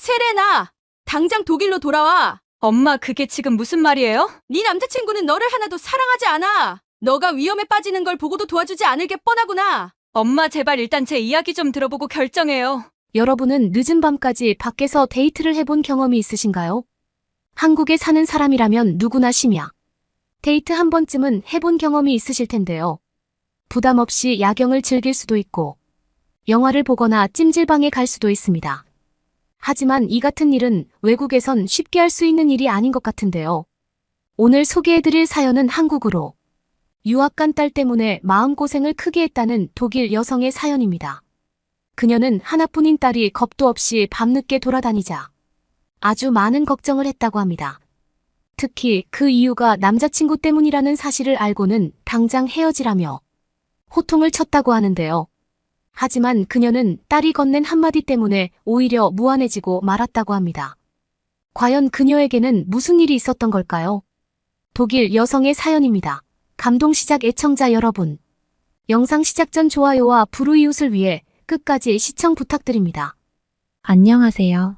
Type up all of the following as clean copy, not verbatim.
세레나! 당장 독일로 돌아와! 엄마, 그게 지금 무슨 말이에요? 네 남자친구는 너를 하나도 사랑하지 않아! 너가 위험에 빠지는 걸 보고도 도와주지 않을 게 뻔하구나! 엄마, 제발 일단 제 이야기 좀 들어보고 결정해요. 여러분은 늦은 밤까지 밖에서 데이트를 해본 경험이 있으신가요? 한국에 사는 사람이라면 누구나 심야 데이트 한 번쯤은 해본 경험이 있으실 텐데요. 부담 없이 야경을 즐길 수도 있고 영화를 보거나 찜질방에 갈 수도 있습니다. 하지만 이 같은 일은 외국에선 쉽게 할 수 있는 일이 아닌 것 같은데요. 오늘 소개해드릴 사연은 한국으로 유학 간 딸 때문에 마음고생을 크게 했다는 독일 여성의 사연입니다. 그녀는 하나뿐인 딸이 겁도 없이 밤늦게 돌아다니자 아주 많은 걱정을 했다고 합니다. 특히 그 이유가 남자친구 때문이라는 사실을 알고는 당장 헤어지라며 호통을 쳤다고 하는데요. 하지만 그녀는 딸이 건넨 한마디 때문에 오히려 무안해지고 말았다고 합니다. 과연 그녀에게는 무슨 일이 있었던 걸까요? 독일 여성의 사연입니다. 감동시작 애청자 여러분. 영상 시작 전 좋아요와 불우이웃을 위해 끝까지 시청 부탁드립니다. 안녕하세요.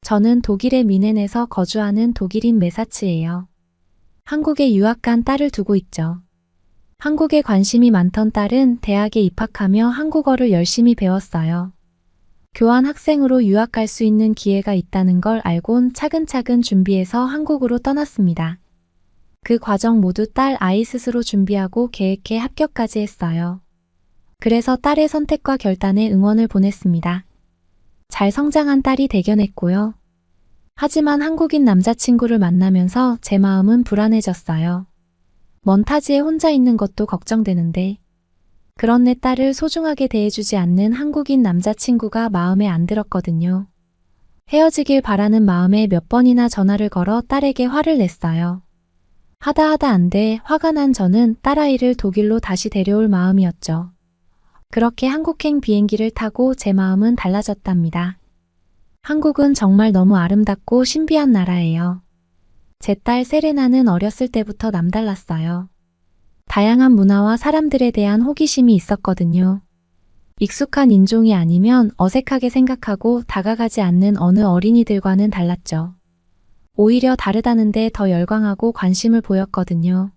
저는 독일의 미넨에서 거주하는 독일인 메사츠예요. 한국에 유학 간 딸을 두고 있죠. 한국에 관심이 많던 딸은 대학에 입학하며 한국어를 열심히 배웠어요. 교환 학생으로 유학 갈 수 있는 기회가 있다는 걸 알곤 차근차근 준비해서 한국으로 떠났습니다. 그 과정 모두 딸 아이 스스로 준비하고 계획해 합격까지 했어요. 그래서 딸의 선택과 결단에 응원을 보냈습니다. 잘 성장한 딸이 대견했고요. 하지만 한국인 남자친구를 만나면서 제 마음은 불안해졌어요. 먼 타지에 혼자 있는 것도 걱정되는데 그런 내 딸을 소중하게 대해주지 않는 한국인 남자친구가 마음에 안 들었거든요. 헤어지길 바라는 마음에 몇 번이나 전화를 걸어 딸에게 화를 냈어요. 하다 안 돼 화가 난 저는 딸아이를 독일로 다시 데려올 마음이었죠. 그렇게 한국행 비행기를 타고 제 마음은 달라졌답니다. 한국은 정말 너무 아름답고 신비한 나라예요. 제 딸 세레나는 어렸을 때부터 남달랐어요. 다양한 문화와 사람들에 대한 호기심이 있었거든요. 익숙한 인종이 아니면 어색하게 생각하고 다가가지 않는 어느 어린이들과는 달랐죠. 오히려 다르다는데 더 열광하고 관심을 보였거든요.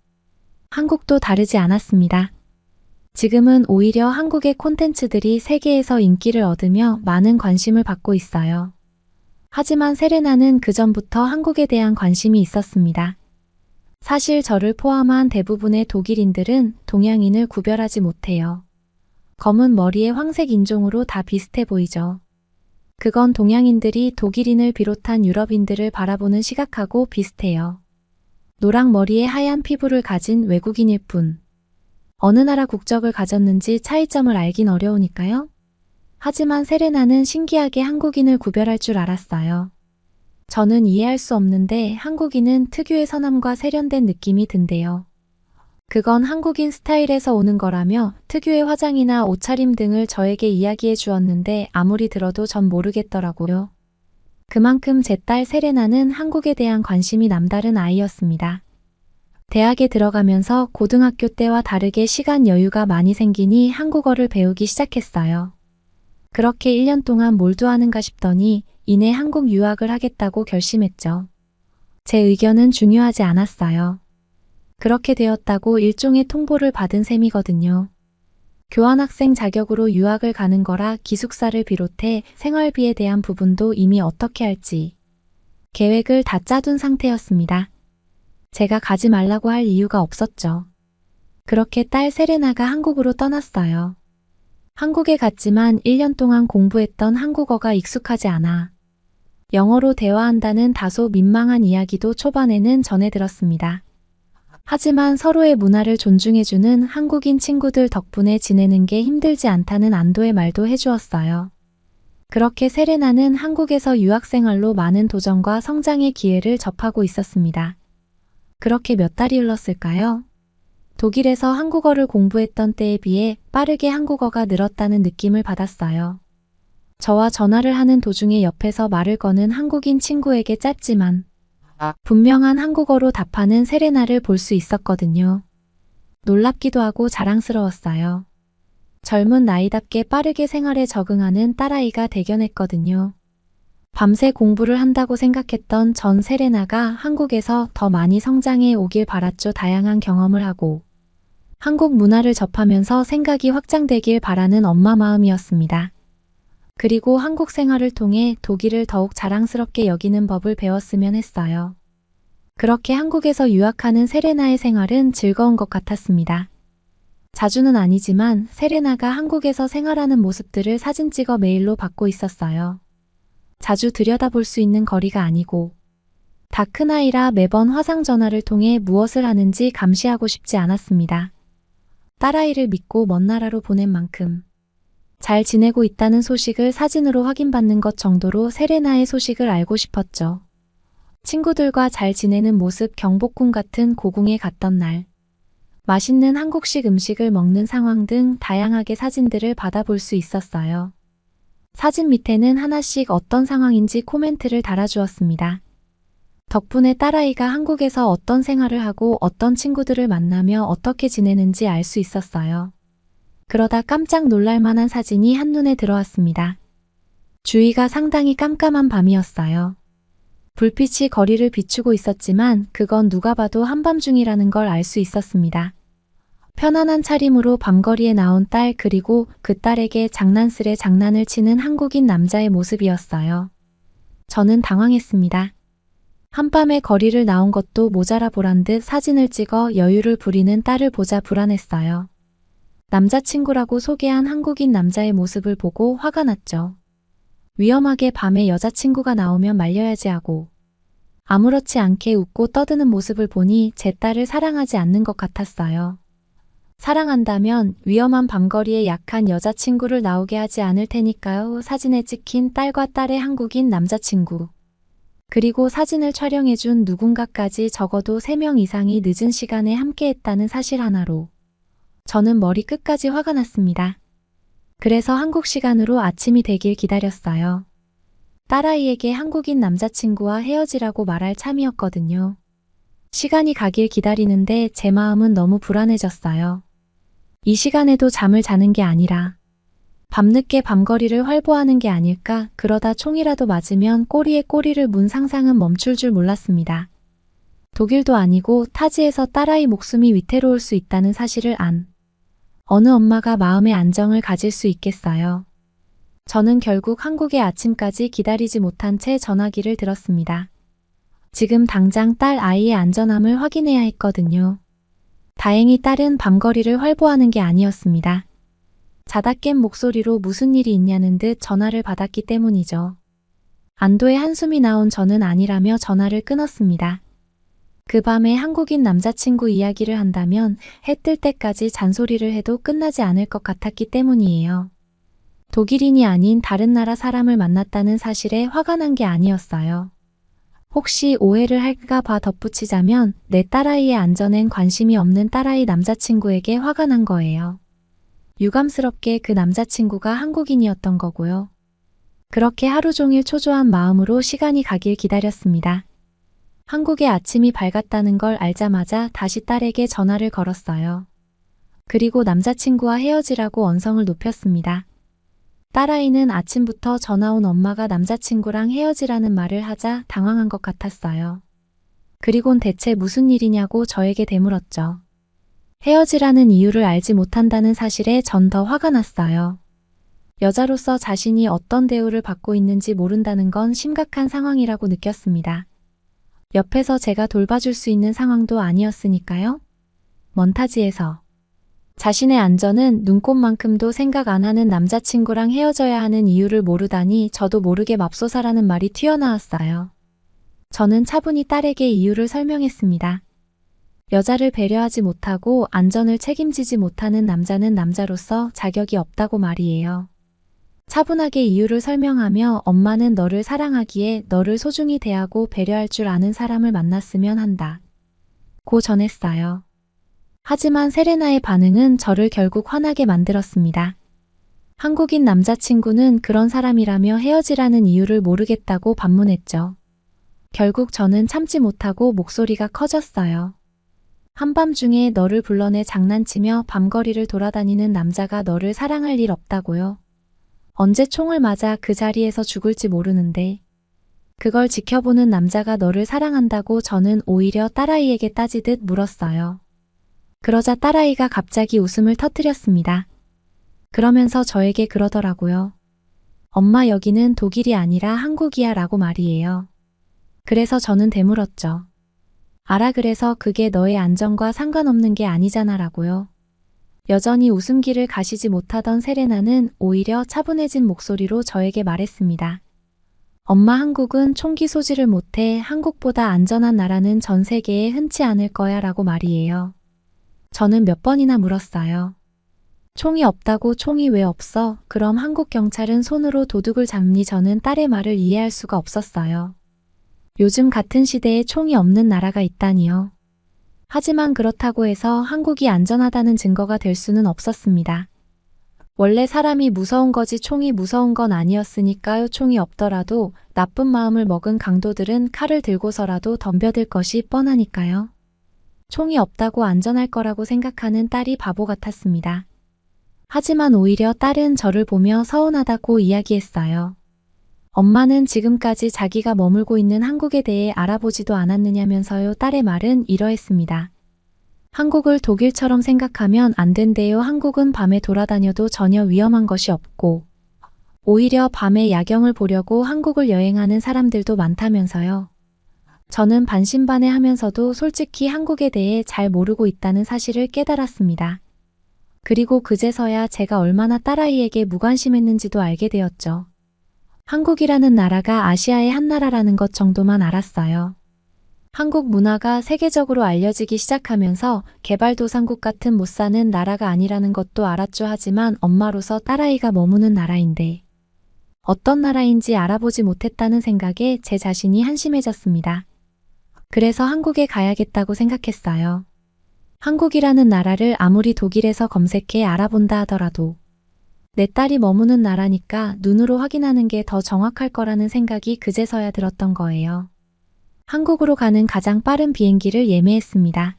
한국도 다르지 않았습니다. 지금은 오히려 한국의 콘텐츠들이 세계에서 인기를 얻으며 많은 관심을 받고 있어요. 하지만 세레나는 그전부터 한국에 대한 관심이 있었습니다. 사실 저를 포함한 대부분의 독일인들은 동양인을 구별하지 못해요. 검은 머리에 황색 인종으로 다 비슷해 보이죠. 그건 동양인들이 독일인을 비롯한 유럽인들을 바라보는 시각하고 비슷해요. 노랑 머리에 하얀 피부를 가진 외국인일 뿐. 어느 나라 국적을 가졌는지 차이점을 알긴 어려우니까요. 하지만 세레나는 신기하게 한국인을 구별할 줄 알았어요. 저는 이해할 수 없는데 한국인은 특유의 선함과 세련된 느낌이 든대요. 그건 한국인 스타일에서 오는 거라며 특유의 화장이나 옷차림 등을 저에게 이야기해 주었는데 아무리 들어도 전 모르겠더라고요. 그만큼 제 딸 세레나는 한국에 대한 관심이 남다른 아이였습니다. 대학에 들어가면서 고등학교 때와 다르게 시간 여유가 많이 생기니 한국어를 배우기 시작했어요. 그렇게 1년 동안 몰두하는가 싶더니 이내 한국 유학을 하겠다고 결심했죠. 제 의견은 중요하지 않았어요. 그렇게 되었다고 일종의 통보를 받은 셈이거든요. 교환학생 자격으로 유학을 가는 거라 기숙사를 비롯해 생활비에 대한 부분도 이미 어떻게 할지 계획을 다 짜둔 상태였습니다. 제가 가지 말라고 할 이유가 없었죠. 그렇게 딸 세레나가 한국으로 떠났어요. 한국에 갔지만 1년 동안 공부했던 한국어가 익숙하지 않아 영어로 대화한다는 다소 민망한 이야기도 초반에는 전해 들었습니다. 하지만 서로의 문화를 존중해주는 한국인 친구들 덕분에 지내는 게 힘들지 않다는 안도의 말도 해주었어요. 그렇게 세레나는 한국에서 유학생활로 많은 도전과 성장의 기회를 접하고 있었습니다. 그렇게 몇 달이 흘렀을까요? 독일에서 한국어를 공부했던 때에 비해 빠르게 한국어가 늘었다는 느낌을 받았어요. 저와 전화를 하는 도중에 옆에서 말을 거는 한국인 친구에게 짧지만 분명한 한국어로 답하는 세레나를 볼 수 있었거든요. 놀랍기도 하고 자랑스러웠어요. 젊은 나이답게 빠르게 생활에 적응하는 딸아이가 대견했거든요. 밤새 공부를 한다고 생각했던 전 세레나가 한국에서 더 많이 성장해 오길 바랐죠. 다양한 경험을 하고 한국 문화를 접하면서 생각이 확장되길 바라는 엄마 마음이었습니다. 그리고 한국 생활을 통해 독일을 더욱 자랑스럽게 여기는 법을 배웠으면 했어요. 그렇게 한국에서 유학하는 세레나의 생활은 즐거운 것 같았습니다. 자주는 아니지만 세레나가 한국에서 생활하는 모습들을 사진 찍어 메일로 받고 있었어요. 자주 들여다볼 수 있는 거리가 아니고 다 큰 아이라 매번 화상 전화를 통해 무엇을 하는지 감시하고 싶지 않았습니다. 딸아이를 믿고 먼 나라로 보낸 만큼 잘 지내고 있다는 소식을 사진으로 확인받는 것 정도로 세레나의 소식을 알고 싶었죠. 친구들과 잘 지내는 모습, 경복궁 같은 고궁에 갔던 날, 맛있는 한국식 음식을 먹는 상황 등 다양하게 사진들을 받아볼 수 있었어요. 사진 밑에는 하나씩 어떤 상황인지 코멘트를 달아주었습니다. 덕분에 딸아이가 한국에서 어떤 생활을 하고 어떤 친구들을 만나며 어떻게 지내는지 알 수 있었어요. 그러다 깜짝 놀랄 만한 사진이 한눈에 들어왔습니다. 주위가 상당히 깜깜한 밤이었어요. 불빛이 거리를 비추고 있었지만 그건 누가 봐도 한밤중이라는 걸 알 수 있었습니다. 편안한 차림으로 밤거리에 나온 딸, 그리고 그 딸에게 장난스레 장난을 치는 한국인 남자의 모습이었어요. 저는 당황했습니다. 한밤에 거리를 나온 것도 모자라 보란 듯 사진을 찍어 여유를 부리는 딸을 보자 불안했어요. 남자친구라고 소개한 한국인 남자의 모습을 보고 화가 났죠. 위험하게 밤에 여자친구가 나오면 말려야지 하고 아무렇지 않게 웃고 떠드는 모습을 보니 제 딸을 사랑하지 않는 것 같았어요. 사랑한다면 위험한 밤거리에 약한 여자친구를 나오게 하지 않을 테니까요. 사진에 찍힌 딸과 딸의 한국인 남자친구. 그리고 사진을 촬영해준 누군가까지 적어도 3명 이상이 늦은 시간에 함께했다는 사실 하나로 저는 머리 끝까지 화가 났습니다. 그래서 한국 시간으로 아침이 되길 기다렸어요. 딸아이에게 한국인 남자친구와 헤어지라고 말할 참이었거든요. 시간이 가길 기다리는데 제 마음은 너무 불안해졌어요. 이 시간에도 잠을 자는 게 아니라 밤늦게 밤거리를 활보하는 게 아닐까, 그러다 총이라도 맞으면 꼬리에 꼬리를 문 상상은 멈출 줄 몰랐습니다. 독일도 아니고 타지에서 딸아이 목숨이 위태로울 수 있다는 사실을 안 어느 엄마가 마음의 안정을 가질 수 있겠어요. 저는 결국 한국의 아침까지 기다리지 못한 채 전화기를 들었습니다. 지금 당장 딸 아이의 안전함을 확인해야 했거든요. 다행히 딸은 밤거리를 활보하는 게 아니었습니다. 자다 깬 목소리로 무슨 일이 있냐는 듯 전화를 받았기 때문이죠. 안도의 한숨이 나온 저는 아니라며 전화를 끊었습니다. 그 밤에 한국인 남자친구 이야기를 한다면 해 뜰 때까지 잔소리를 해도 끝나지 않을 것 같았기 때문이에요. 독일인이 아닌 다른 나라 사람을 만났다는 사실에 화가 난 게 아니었어요. 혹시 오해를 할까 봐 덧붙이자면 내 딸아이의 안전엔 관심이 없는 딸아이 남자친구에게 화가 난 거예요. 유감스럽게 그 남자친구가 한국인이었던 거고요. 그렇게 하루 종일 초조한 마음으로 시간이 가길 기다렸습니다. 한국의 아침이 밝았다는 걸 알자마자 다시 딸에게 전화를 걸었어요. 그리고 남자친구와 헤어지라고 언성을 높였습니다. 딸아이는 아침부터 전화 온 엄마가 남자친구랑 헤어지라는 말을 하자 당황한 것 같았어요. 그리곤 대체 무슨 일이냐고 저에게 되물었죠. 헤어지라는 이유를 알지 못한다는 사실에 전 더 화가 났어요. 여자로서 자신이 어떤 대우를 받고 있는지 모른다는 건 심각한 상황이라고 느꼈습니다. 옆에서 제가 돌봐줄 수 있는 상황도 아니었으니까요. 먼타지에서 자신의 안전은 눈꼽만큼도 생각 안 하는 남자친구랑 헤어져야 하는 이유를 모르다니 저도 모르게 맙소사라는 말이 튀어나왔어요. 저는 차분히 딸에게 이유를 설명했습니다. 여자를 배려하지 못하고 안전을 책임지지 못하는 남자는 남자로서 자격이 없다고 말이에요. 차분하게 이유를 설명하며 엄마는 너를 사랑하기에 너를 소중히 대하고 배려할 줄 아는 사람을 만났으면 한다. 고 전했어요. 하지만 세레나의 반응은 저를 결국 화나게 만들었습니다. 한국인 남자친구는 그런 사람이라며 헤어지라는 이유를 모르겠다고 반문했죠. 결국 저는 참지 못하고 목소리가 커졌어요. 한밤중에 너를 불러내 장난치며 밤거리를 돌아다니는 남자가 너를 사랑할 일 없다고요? 언제 총을 맞아 그 자리에서 죽을지 모르는데 그걸 지켜보는 남자가 너를 사랑한다고 저는 오히려 딸아이에게 따지듯 물었어요. 그러자 딸아이가 갑자기 웃음을 터뜨렸습니다. 그러면서 저에게 그러더라고요. 엄마 여기는 독일이 아니라 한국이야 라고 말이에요. 그래서 저는 되물었죠. 알아 그래서 그게 너의 안전과 상관없는 게 아니잖아 라고요. 여전히 웃음기를 가시지 못하던 세레나는 오히려 차분해진 목소리로 저에게 말했습니다. 엄마 한국은 총기 소지를 못해 한국보다 안전한 나라는 전 세계에 흔치 않을 거야 라고 말이에요. 저는 몇 번이나 물었어요. 총이 없다고 총이 왜 없어? 그럼 한국 경찰은 손으로 도둑을 잡니? 저는 딸의 말을 이해할 수가 없었어요. 요즘 같은 시대에 총이 없는 나라가 있다니요. 하지만 그렇다고 해서 한국이 안전하다는 증거가 될 수는 없었습니다. 원래 사람이 무서운 거지 총이 무서운 건 아니었으니까요. 총이 없더라도 나쁜 마음을 먹은 강도들은 칼을 들고서라도 덤벼들 것이 뻔하니까요. 총이 없다고 안전할 거라고 생각하는 딸이 바보 같았습니다. 하지만 오히려 딸은 저를 보며 서운하다고 이야기했어요. 엄마는 지금까지 자기가 머물고 있는 한국에 대해 알아보지도 않았느냐면서요. 딸의 말은 이러했습니다. 한국을 독일처럼 생각하면 안 된대요. 한국은 밤에 돌아다녀도 전혀 위험한 것이 없고 오히려 밤에 야경을 보려고 한국을 여행하는 사람들도 많다면서요. 저는 반신반의하면서도 솔직히 한국에 대해 잘 모르고 있다는 사실을 깨달았습니다. 그리고 그제서야 제가 얼마나 딸아이에게 무관심했는지도 알게 되었죠. 한국이라는 나라가 아시아의 한 나라라는 것 정도만 알았어요. 한국 문화가 세계적으로 알려지기 시작하면서 개발도상국 같은 못 사는 나라가 아니라는 것도 알았죠. 하지만 엄마로서 딸아이가 머무는 나라인데 어떤 나라인지 알아보지 못했다는 생각에 제 자신이 한심해졌습니다. 그래서 한국에 가야겠다고 생각했어요. 한국이라는 나라를 아무리 독일에서 검색해 알아본다 하더라도 내 딸이 머무는 나라니까 눈으로 확인하는 게 더 정확할 거라는 생각이 그제서야 들었던 거예요. 한국으로 가는 가장 빠른 비행기를 예매했습니다.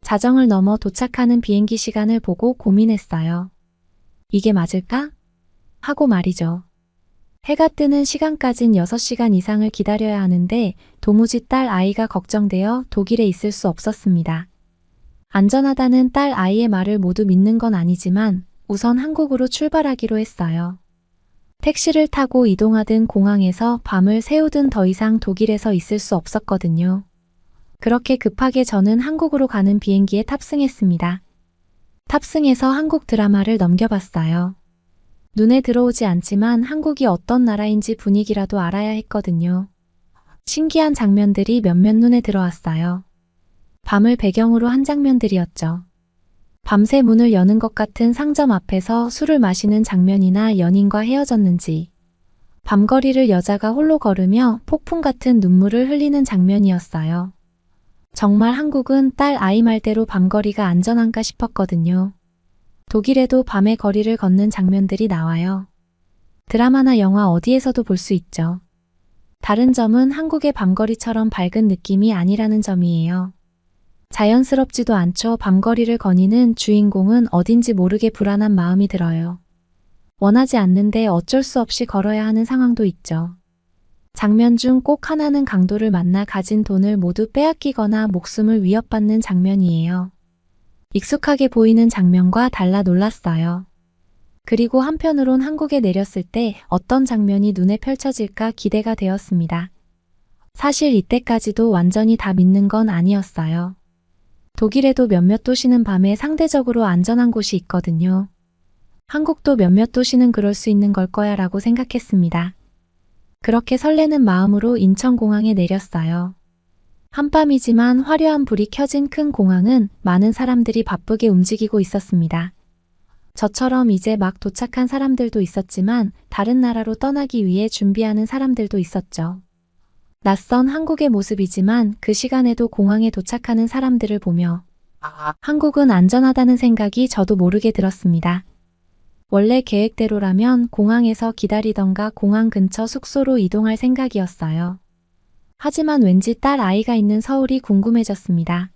자정을 넘어 도착하는 비행기 시간을 보고 고민했어요. 이게 맞을까? 하고 말이죠. 해가 뜨는 시간까진 6시간 이상을 기다려야 하는데 도무지 딸 아이가 걱정되어 독일에 있을 수 없었습니다. 안전하다는 딸 아이의 말을 모두 믿는 건 아니지만 우선 한국으로 출발하기로 했어요. 택시를 타고 이동하든 공항에서 밤을 새우든 더 이상 독일에서 있을 수 없었거든요. 그렇게 급하게 저는 한국으로 가는 비행기에 탑승했습니다. 탑승해서 한국 드라마를 넘겨봤어요. 눈에 들어오지 않지만 한국이 어떤 나라인지 분위기라도 알아야 했거든요. 신기한 장면들이 몇몇 눈에 들어왔어요. 밤을 배경으로 한 장면들이었죠. 밤새 문을 여는 것 같은 상점 앞에서 술을 마시는 장면이나 연인과 헤어졌는지, 밤거리를 여자가 홀로 걸으며 폭풍 같은 눈물을 흘리는 장면이었어요. 정말 한국은 딸 아이 말대로 밤거리가 안전한가 싶었거든요. 독일에도 밤에 거리를 걷는 장면들이 나와요. 드라마나 영화 어디에서도 볼 수 있죠. 다른 점은 한국의 밤거리처럼 밝은 느낌이 아니라는 점이에요. 자연스럽지도 않죠. 밤거리를 거니는 주인공은 어딘지 모르게 불안한 마음이 들어요. 원하지 않는데 어쩔 수 없이 걸어야 하는 상황도 있죠. 장면 중 꼭 하나는 강도를 만나 가진 돈을 모두 빼앗기거나 목숨을 위협받는 장면이에요. 익숙하게 보이는 장면과 달라 놀랐어요. 그리고 한편으론 한국에 내렸을 때 어떤 장면이 눈에 펼쳐질까 기대가 되었습니다. 사실 이때까지도 완전히 다 믿는 건 아니었어요. 독일에도 몇몇 도시는 밤에 상대적으로 안전한 곳이 있거든요. 한국도 몇몇 도시는 그럴 수 있는 걸 거야 라고 생각했습니다. 그렇게 설레는 마음으로 인천공항에 내렸어요. 한밤이지만 화려한 불이 켜진 큰 공항은 많은 사람들이 바쁘게 움직이고 있었습니다. 저처럼 이제 막 도착한 사람들도 있었지만 다른 나라로 떠나기 위해 준비하는 사람들도 있었죠. 낯선 한국의 모습이지만 그 시간에도 공항에 도착하는 사람들을 보며 한국은 안전하다는 생각이 저도 모르게 들었습니다. 원래 계획대로라면 공항에서 기다리던가 공항 근처 숙소로 이동할 생각이었어요. 하지만 왠지 딸 아이가 있는 서울이 궁금해졌습니다.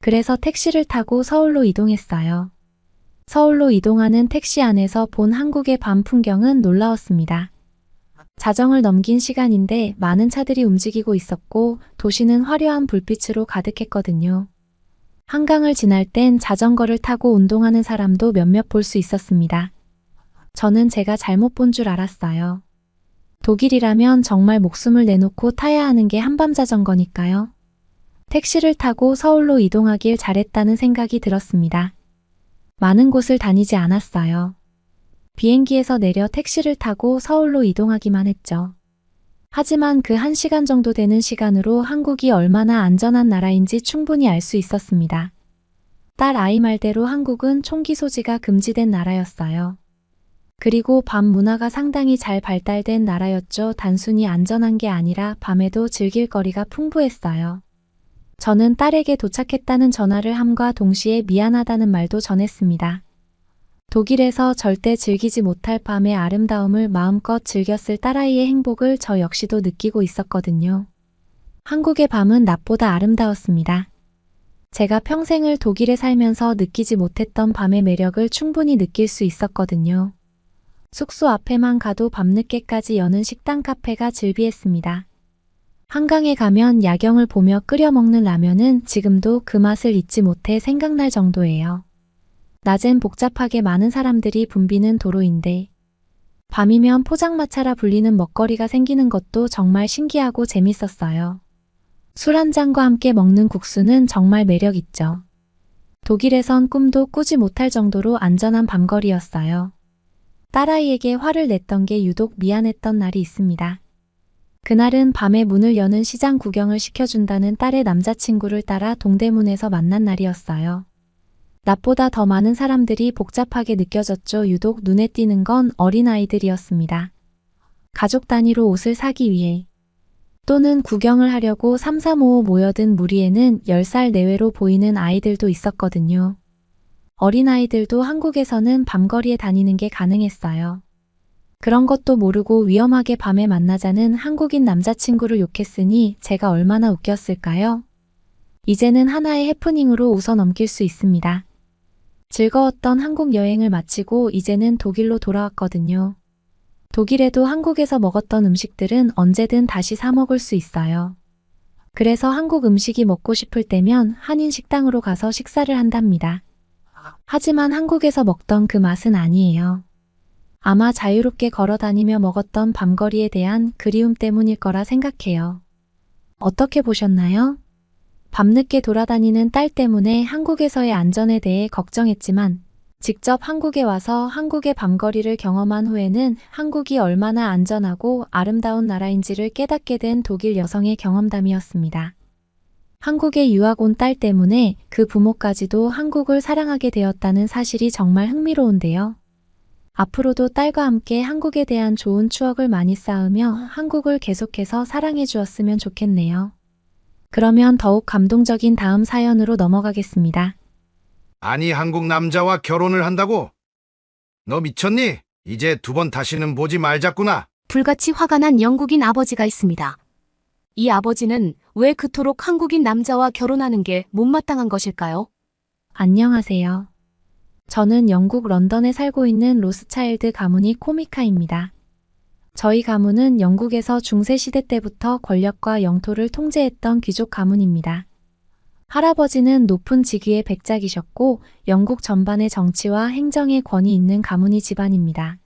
그래서 택시를 타고 서울로 이동했어요. 서울로 이동하는 택시 안에서 본 한국의 밤 풍경은 놀라웠습니다. 자정을 넘긴 시간인데 많은 차들이 움직이고 있었고 도시는 화려한 불빛으로 가득했거든요. 한강을 지날 땐 자전거를 타고 운동하는 사람도 몇몇 볼 수 있었습니다. 저는 제가 잘못 본 줄 알았어요. 독일이라면 정말 목숨을 내놓고 타야 하는 게 한밤 자전거니까요. 택시를 타고 서울로 이동하길 잘했다는 생각이 들었습니다. 많은 곳을 다니지 않았어요. 비행기에서 내려 택시를 타고 서울로 이동하기만 했죠. 하지만 그 1시간 정도 되는 시간으로 한국이 얼마나 안전한 나라인지 충분히 알 수 있었습니다. 딸 아이 말대로 한국은 총기 소지가 금지된 나라였어요. 그리고 밤 문화가 상당히 잘 발달된 나라였죠. 단순히 안전한 게 아니라 밤에도 즐길 거리가 풍부했어요. 저는 딸에게 도착했다는 전화를 함과 동시에 미안하다는 말도 전했습니다. 독일에서 절대 즐기지 못할 밤의 아름다움을 마음껏 즐겼을 딸아이의 행복을 저 역시도 느끼고 있었거든요. 한국의 밤은 낮보다 아름다웠습니다. 제가 평생을 독일에 살면서 느끼지 못했던 밤의 매력을 충분히 느낄 수 있었거든요. 숙소 앞에만 가도 밤늦게까지 여는 식당 카페가 즐비했습니다. 한강에 가면 야경을 보며 끓여 먹는 라면은 지금도 그 맛을 잊지 못해 생각날 정도예요. 낮엔 복잡하게 많은 사람들이 붐비는 도로인데 밤이면 포장마차라 불리는 먹거리가 생기는 것도 정말 신기하고 재밌었어요. 술 한 잔과 함께 먹는 국수는 정말 매력 있죠. 독일에선 꿈도 꾸지 못할 정도로 안전한 밤거리였어요. 딸아이에게 화를 냈던 게 유독 미안했던 날이 있습니다. 그날은 밤에 문을 여는 시장 구경을 시켜준다는 딸의 남자친구를 따라 동대문에서 만난 날이었어요. 낮보다 더 많은 사람들이 복잡하게 느껴졌죠. 유독 눈에 띄는 건 어린아이들이었습니다. 가족 단위로 옷을 사기 위해 또는 구경을 하려고 3, 4, 5 모여든 무리에는 10살 내외로 보이는 아이들도 있었거든요. 어린아이들도 한국에서는 밤거리에 다니는 게 가능했어요. 그런 것도 모르고 위험하게 밤에 만나자는 한국인 남자친구를 욕했으니 제가 얼마나 웃겼을까요? 이제는 하나의 해프닝으로 웃어 넘길 수 있습니다. 즐거웠던 한국 여행을 마치고 이제는 독일로 돌아왔거든요. 독일에도 한국에서 먹었던 음식들은 언제든 다시 사 먹을 수 있어요. 그래서 한국 음식이 먹고 싶을 때면 한인 식당으로 가서 식사를 한답니다. 하지만 한국에서 먹던 그 맛은 아니에요. 아마 자유롭게 걸어 다니며 먹었던 밤거리에 대한 그리움 때문일 거라 생각해요. 어떻게 보셨나요? 밤늦게 돌아다니는 딸 때문에 한국에서의 안전에 대해 걱정했지만 직접 한국에 와서 한국의 밤거리를 경험한 후에는 한국이 얼마나 안전하고 아름다운 나라인지를 깨닫게 된 독일 여성의 경험담이었습니다. 한국에 유학 온 딸 때문에 그 부모까지도 한국을 사랑하게 되었다는 사실이 정말 흥미로운데요. 앞으로도 딸과 함께 한국에 대한 좋은 추억을 많이 쌓으며 한국을 계속해서 사랑해 주었으면 좋겠네요. 그러면 더욱 감동적인 다음 사연으로 넘어가겠습니다. 아니, 한국 남자와 결혼을 한다고? 너 미쳤니? 이제 2번 다시는 보지 말자꾸나. 불같이 화가 난 영국인 아버지가 있습니다. 이 아버지는 왜 그토록 한국인 남자와 결혼하는 게 못마땅한 것일까요? 안녕하세요. 저는 영국 런던에 살고 있는 로스차일드 가문이 코미카입니다. 저희 가문은 영국에서 중세시대 때부터 권력과 영토를 통제했던 귀족 가문입니다. 할아버지는 높은 직위의 백작이셨고 영국 전반의 정치와 행정에 권위 있는 가문이 집안입니다.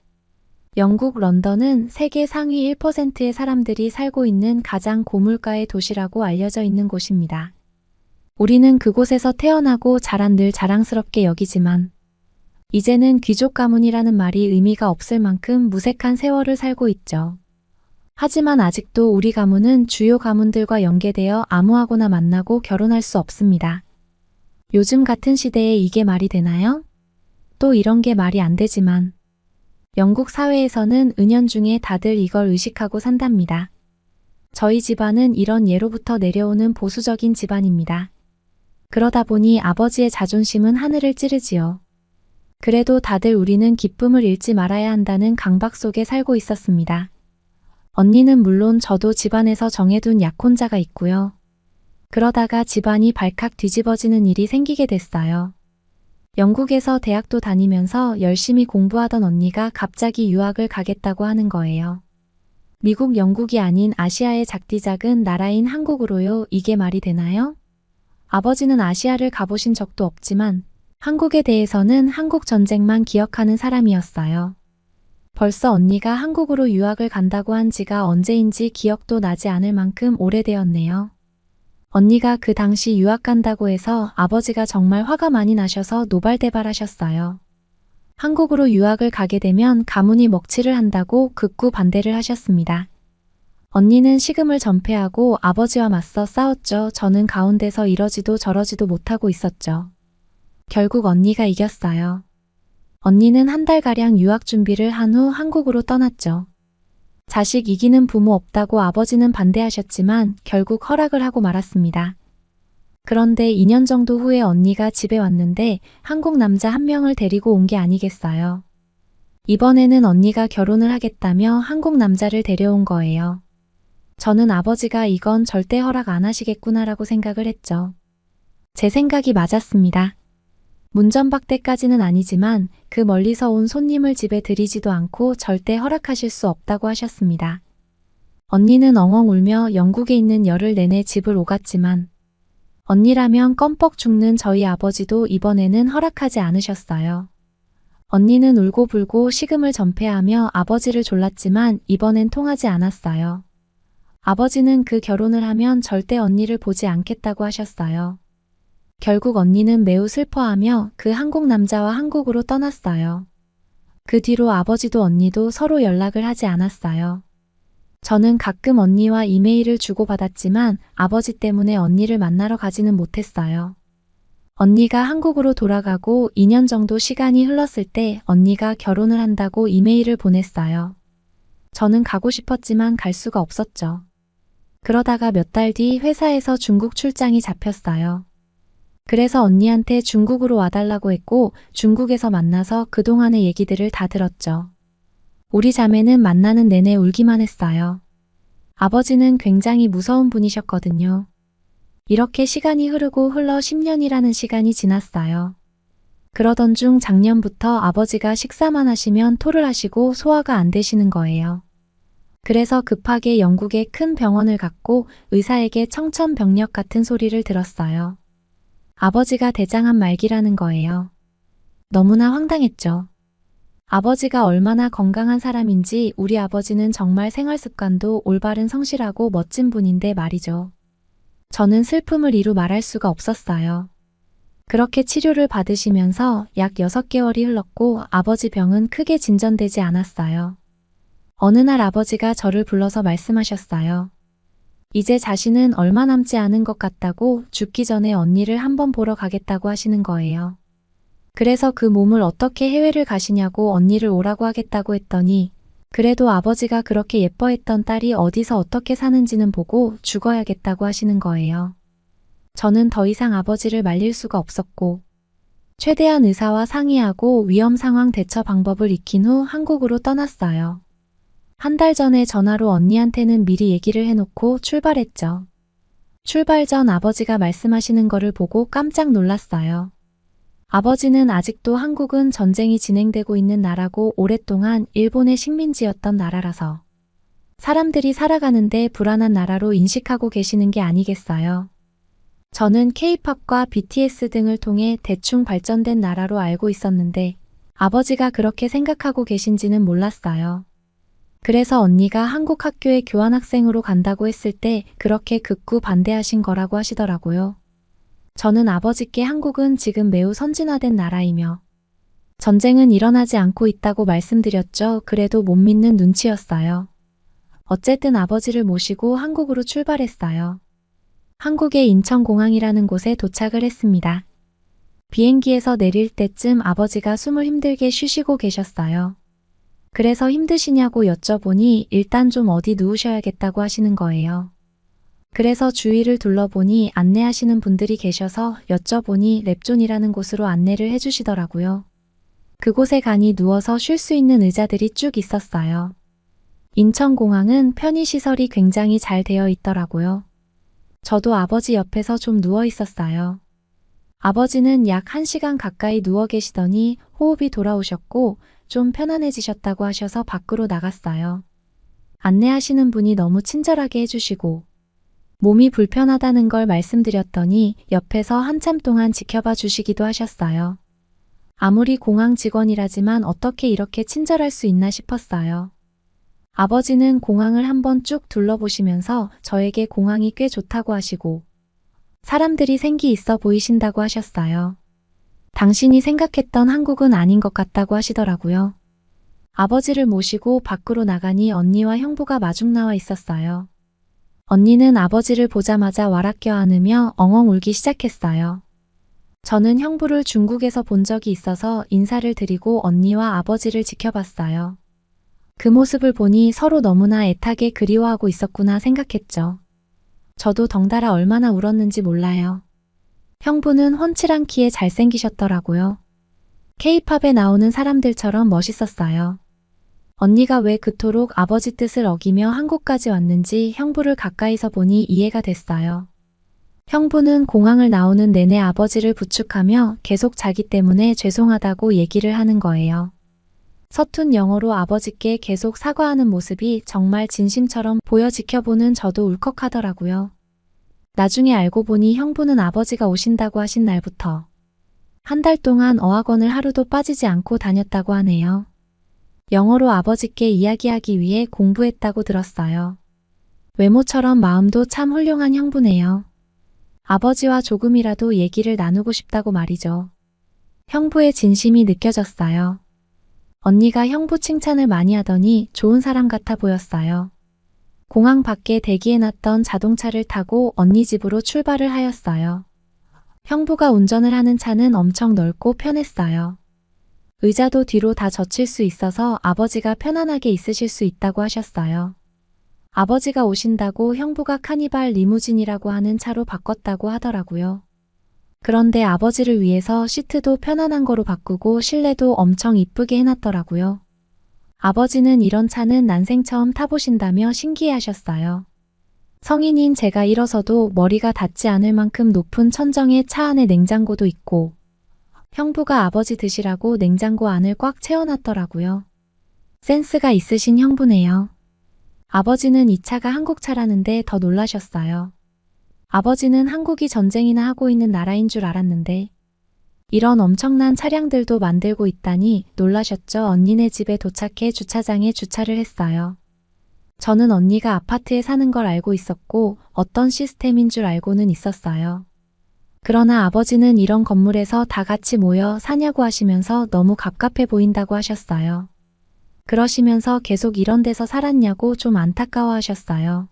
영국 런던은 세계 상위 1%의 사람들이 살고 있는 가장 고물가의 도시라고 알려져 있는 곳입니다. 우리는 그곳에서 태어나고 자란 늘 자랑스럽게 여기지만 이제는 귀족 가문이라는 말이 의미가 없을 만큼 무색한 세월을 살고 있죠. 하지만 아직도 우리 가문은 주요 가문들과 연계되어 아무하고나 만나고 결혼할 수 없습니다. 요즘 같은 시대에 이게 말이 되나요? 또 이런 게 말이 안 되지만 영국 사회에서는 은연중에 다들 이걸 의식하고 산답니다. 저희 집안은 이런 예로부터 내려오는 보수적인 집안입니다. 그러다 보니 아버지의 자존심은 하늘을 찌르지요. 그래도 다들 우리는 기쁨을 잃지 말아야 한다는 강박 속에 살고 있었습니다. 언니는 물론 저도 집안에서 정해둔 약혼자가 있고요. 그러다가 집안이 발칵 뒤집어지는 일이 생기게 됐어요. 영국에서 대학도 다니면서 열심히 공부하던 언니가 갑자기 유학을 가겠다고 하는 거예요. 미국, 영국이 아닌 아시아의 작디작은 나라인 한국으로요. 이게 말이 되나요? 아버지는 아시아를 가보신 적도 없지만 한국에 대해서는 한국 전쟁만 기억하는 사람이었어요. 벌써 언니가 한국으로 유학을 간다고 한 지가 언제인지 기억도 나지 않을 만큼 오래되었네요. 언니가 그 당시 유학 간다고 해서 아버지가 정말 화가 많이 나셔서 노발대발하셨어요. 한국으로 유학을 가게 되면 가문이 먹칠을 한다고 극구 반대를 하셨습니다. 언니는 식음을 전폐하고 아버지와 맞서 싸웠죠. 저는 가운데서 이러지도 저러지도 못하고 있었죠. 결국 언니가 이겼어요. 언니는 한 달가량 유학 준비를 한 후 한국으로 떠났죠. 자식 이기는 부모 없다고 아버지는 반대하셨지만 결국 허락을 하고 말았습니다. 그런데 2년 정도 후에 언니가 집에 왔는데 한국 남자 한 명을 데리고 온 게 아니겠어요. 이번에는 언니가 결혼을 하겠다며 한국 남자를 데려온 거예요. 저는 아버지가 이건 절대 허락 안 하시겠구나라고 생각을 했죠. 제 생각이 맞았습니다. 문전박대까지는 아니지만 그 멀리서 온 손님을 집에 들이지도 않고 절대 허락하실 수 없다고 하셨습니다. 언니는 엉엉 울며 영국에 있는 열흘 내내 집을 오갔지만 언니라면 껌뻑 죽는 저희 아버지도 이번에는 허락하지 않으셨어요. 언니는 울고불고 식음을 전폐하며 아버지를 졸랐지만 이번엔 통하지 않았어요. 아버지는 그 결혼을 하면 절대 언니를 보지 않겠다고 하셨어요. 결국 언니는 매우 슬퍼하며 그 한국 남자와 한국으로 떠났어요. 그 뒤로 아버지도 언니도 서로 연락을 하지 않았어요. 저는 가끔 언니와 이메일을 주고받았지만 아버지 때문에 언니를 만나러 가지는 못했어요. 언니가 한국으로 돌아가고 2년 정도 시간이 흘렀을 때 언니가 결혼을 한다고 이메일을 보냈어요. 저는 가고 싶었지만 갈 수가 없었죠. 그러다가 몇 달 뒤 회사에서 중국 출장이 잡혔어요. 그래서 언니한테 중국으로 와달라고 했고 중국에서 만나서 그동안의 얘기들을 다 들었죠. 우리 자매는 만나는 내내 울기만 했어요. 아버지는 굉장히 무서운 분이셨거든요. 이렇게 시간이 흐르고 흘러 10년이라는 시간이 지났어요. 그러던 중 작년부터 아버지가 식사만 하시면 토를 하시고 소화가 안 되시는 거예요. 그래서 급하게 영국의 큰 병원을 갔고 의사에게 청천벽력 같은 소리를 들었어요. 아버지가 대장암 말기라는 거예요. 너무나 황당했죠. 아버지가 얼마나 건강한 사람인지 우리 아버지는 정말 생활습관도 올바른 성실하고 멋진 분인데 말이죠. 저는 슬픔을 이루 말할 수가 없었어요. 그렇게 치료를 받으시면서 약 6개월이 흘렀고 아버지 병은 크게 진전되지 않았어요. 어느 날 아버지가 저를 불러서 말씀하셨어요. 이제 자신은 얼마 남지 않은 것 같다고 죽기 전에 언니를 한번 보러 가겠다고 하시는 거예요. 그래서 그 몸을 어떻게 해외를 가시냐고 언니를 오라고 하겠다고 했더니 그래도 아버지가 그렇게 예뻐했던 딸이 어디서 어떻게 사는지는 보고 죽어야겠다고 하시는 거예요. 저는 더 이상 아버지를 말릴 수가 없었고 최대한 의사와 상의하고 위험 상황 대처 방법을 익힌 후 한국으로 떠났어요. 한 달 전에 전화로 언니한테는 미리 얘기를 해놓고 출발했죠. 출발 전 아버지가 말씀하시는 거를 보고 깜짝 놀랐어요. 아버지는 아직도 한국은 전쟁이 진행되고 있는 나라고 오랫동안 일본의 식민지였던 나라라서 사람들이 살아가는데 불안한 나라로 인식하고 계시는 게 아니겠어요. 저는 K-팝과 BTS 등을 통해 대충 발전된 나라로 알고 있었는데 아버지가 그렇게 생각하고 계신지는 몰랐어요. 그래서 언니가 한국 학교에 교환학생으로 간다고 했을 때 그렇게 극구 반대하신 거라고 하시더라고요. 저는 아버지께 한국은 지금 매우 선진화된 나라이며 전쟁은 일어나지 않고 있다고 말씀드렸죠. 그래도 못 믿는 눈치였어요. 어쨌든 아버지를 모시고 한국으로 출발했어요. 한국의 인천공항이라는 곳에 도착을 했습니다. 비행기에서 내릴 때쯤 아버지가 숨을 힘들게 쉬시고 계셨어요. 그래서 힘드시냐고 여쭤보니 일단 좀 어디 누우셔야겠다고 하시는 거예요. 그래서 주위를 둘러보니 안내하시는 분들이 계셔서 여쭤보니 랩존이라는 곳으로 안내를 해주시더라고요. 그곳에 가니 누워서 쉴 수 있는 의자들이 쭉 있었어요. 인천공항은 편의시설이 굉장히 잘 되어 있더라고요. 저도 아버지 옆에서 좀 누워 있었어요. 아버지는 약 1시간 가까이 누워 계시더니 호흡이 돌아오셨고 좀 편안해지셨다고 하셔서 밖으로 나갔어요. 안내하시는 분이 너무 친절하게 해주시고 몸이 불편하다는 걸 말씀드렸더니 옆에서 한참 동안 지켜봐 주시기도 하셨어요. 아무리 공항 직원이라지만 어떻게 이렇게 친절할 수 있나 싶었어요. 아버지는 공항을 한번 쭉 둘러보시면서 저에게 공항이 꽤 좋다고 하시고 사람들이 생기 있어 보이신다고 하셨어요. 당신이 생각했던 한국은 아닌 것 같다고 하시더라고요. 아버지를 모시고 밖으로 나가니 언니와 형부가 마중 나와 있었어요. 언니는 아버지를 보자마자 와락 껴안으며 엉엉 울기 시작했어요. 저는 형부를 중국에서 본 적이 있어서 인사를 드리고 언니와 아버지를 지켜봤어요. 그 모습을 보니 서로 너무나 애타게 그리워하고 있었구나 생각했죠. 저도 덩달아 얼마나 울었는지 몰라요. 형부는 훤칠한 키에 잘생기셨더라고요. K-팝에 나오는 사람들처럼 멋있었어요. 언니가 왜 그토록 아버지 뜻을 어기며 한국까지 왔는지 형부를 가까이서 보니 이해가 됐어요. 형부는 공항을 나오는 내내 아버지를 부축하며 계속 자기 때문에 죄송하다고 얘기를 하는 거예요. 서툰 영어로 아버지께 계속 사과하는 모습이 정말 진심처럼 보여 지켜보는 저도 울컥하더라고요. 나중에 알고 보니 형부는 아버지가 오신다고 하신 날부터 한 달 동안 어학원을 하루도 빠지지 않고 다녔다고 하네요. 영어로 아버지께 이야기하기 위해 공부했다고 들었어요. 외모처럼 마음도 참 훌륭한 형부네요. 아버지와 조금이라도 얘기를 나누고 싶다고 말이죠. 형부의 진심이 느껴졌어요. 언니가 형부 칭찬을 많이 하더니 좋은 사람 같아 보였어요. 공항 밖에 대기해놨던 자동차를 타고 언니 집으로 출발을 하였어요. 형부가 운전을 하는 차는 엄청 넓고 편했어요. 의자도 뒤로 다 젖힐 수 있어서 아버지가 편안하게 있으실 수 있다고 하셨어요. 아버지가 오신다고 형부가 카니발 리무진이라고 하는 차로 바꿨다고 하더라고요. 그런데 아버지를 위해서 시트도 편안한 거로 바꾸고 실내도 엄청 이쁘게 해놨더라고요. 아버지는 이런 차는 난생 처음 타보신다며 신기해하셨어요. 성인인 제가 일어서도 머리가 닿지 않을 만큼 높은 천정에 차 안에 냉장고도 있고 형부가 아버지 드시라고 냉장고 안을 꽉 채워놨더라고요. 센스가 있으신 형부네요. 아버지는 이 차가 한국 차라는데 더 놀라셨어요. 아버지는 한국이 전쟁이나 하고 있는 나라인 줄 알았는데 이런 엄청난 차량들도 만들고 있다니 놀라셨죠. 언니네 집에 도착해 주차장에 주차를 했어요. 저는 언니가 아파트에 사는 걸 알고 있었고 어떤 시스템인 줄 알고는 있었어요. 그러나 아버지는 이런 건물에서 다 같이 모여 사냐고 하시면서 너무 갑갑해 보인다고 하셨어요. 그러시면서 계속 이런 데서 살았냐고 좀 안타까워 하셨어요.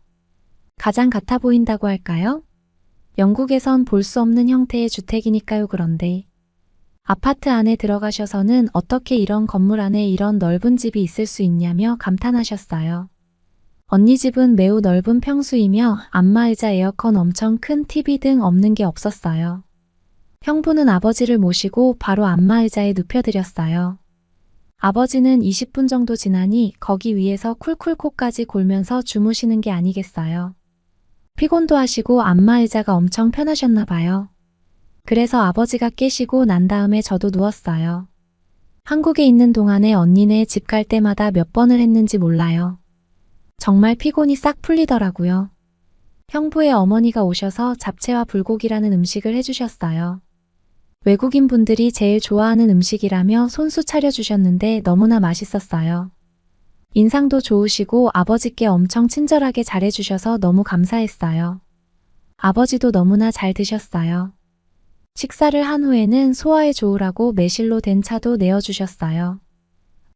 가장 같아 보인다고 할까요? 영국에선 볼 수 없는 형태의 주택이니까요. 그런데 아파트 안에 들어가셔서는 어떻게 이런 건물 안에 이런 넓은 집이 있을 수 있냐며 감탄하셨어요. 언니 집은 매우 넓은 평수이며 안마의자, 에어컨, 엄청 큰 TV 등 없는 게 없었어요. 형부는 아버지를 모시고 바로 안마의자에 눕혀드렸어요. 아버지는 20분 정도 지나니 거기 위에서 쿨쿨 코까지 골면서 주무시는 게 아니겠어요. 피곤도 하시고 안마의자가 엄청 편하셨나 봐요. 그래서 아버지가 깨시고 난 다음에 저도 누웠어요. 한국에 있는 동안에 언니네 집 갈 때마다 몇 번을 했는지 몰라요. 정말 피곤이 싹 풀리더라고요. 형부의 어머니가 오셔서 잡채와 불고기라는 음식을 해주셨어요. 외국인 분들이 제일 좋아하는 음식이라며 손수 차려주셨는데 너무나 맛있었어요. 인상도 좋으시고 아버지께 엄청 친절하게 잘해주셔서 너무 감사했어요. 아버지도 너무나 잘 드셨어요. 식사를 한 후에는 소화에 좋으라고 매실로 된 차도 내어주셨어요.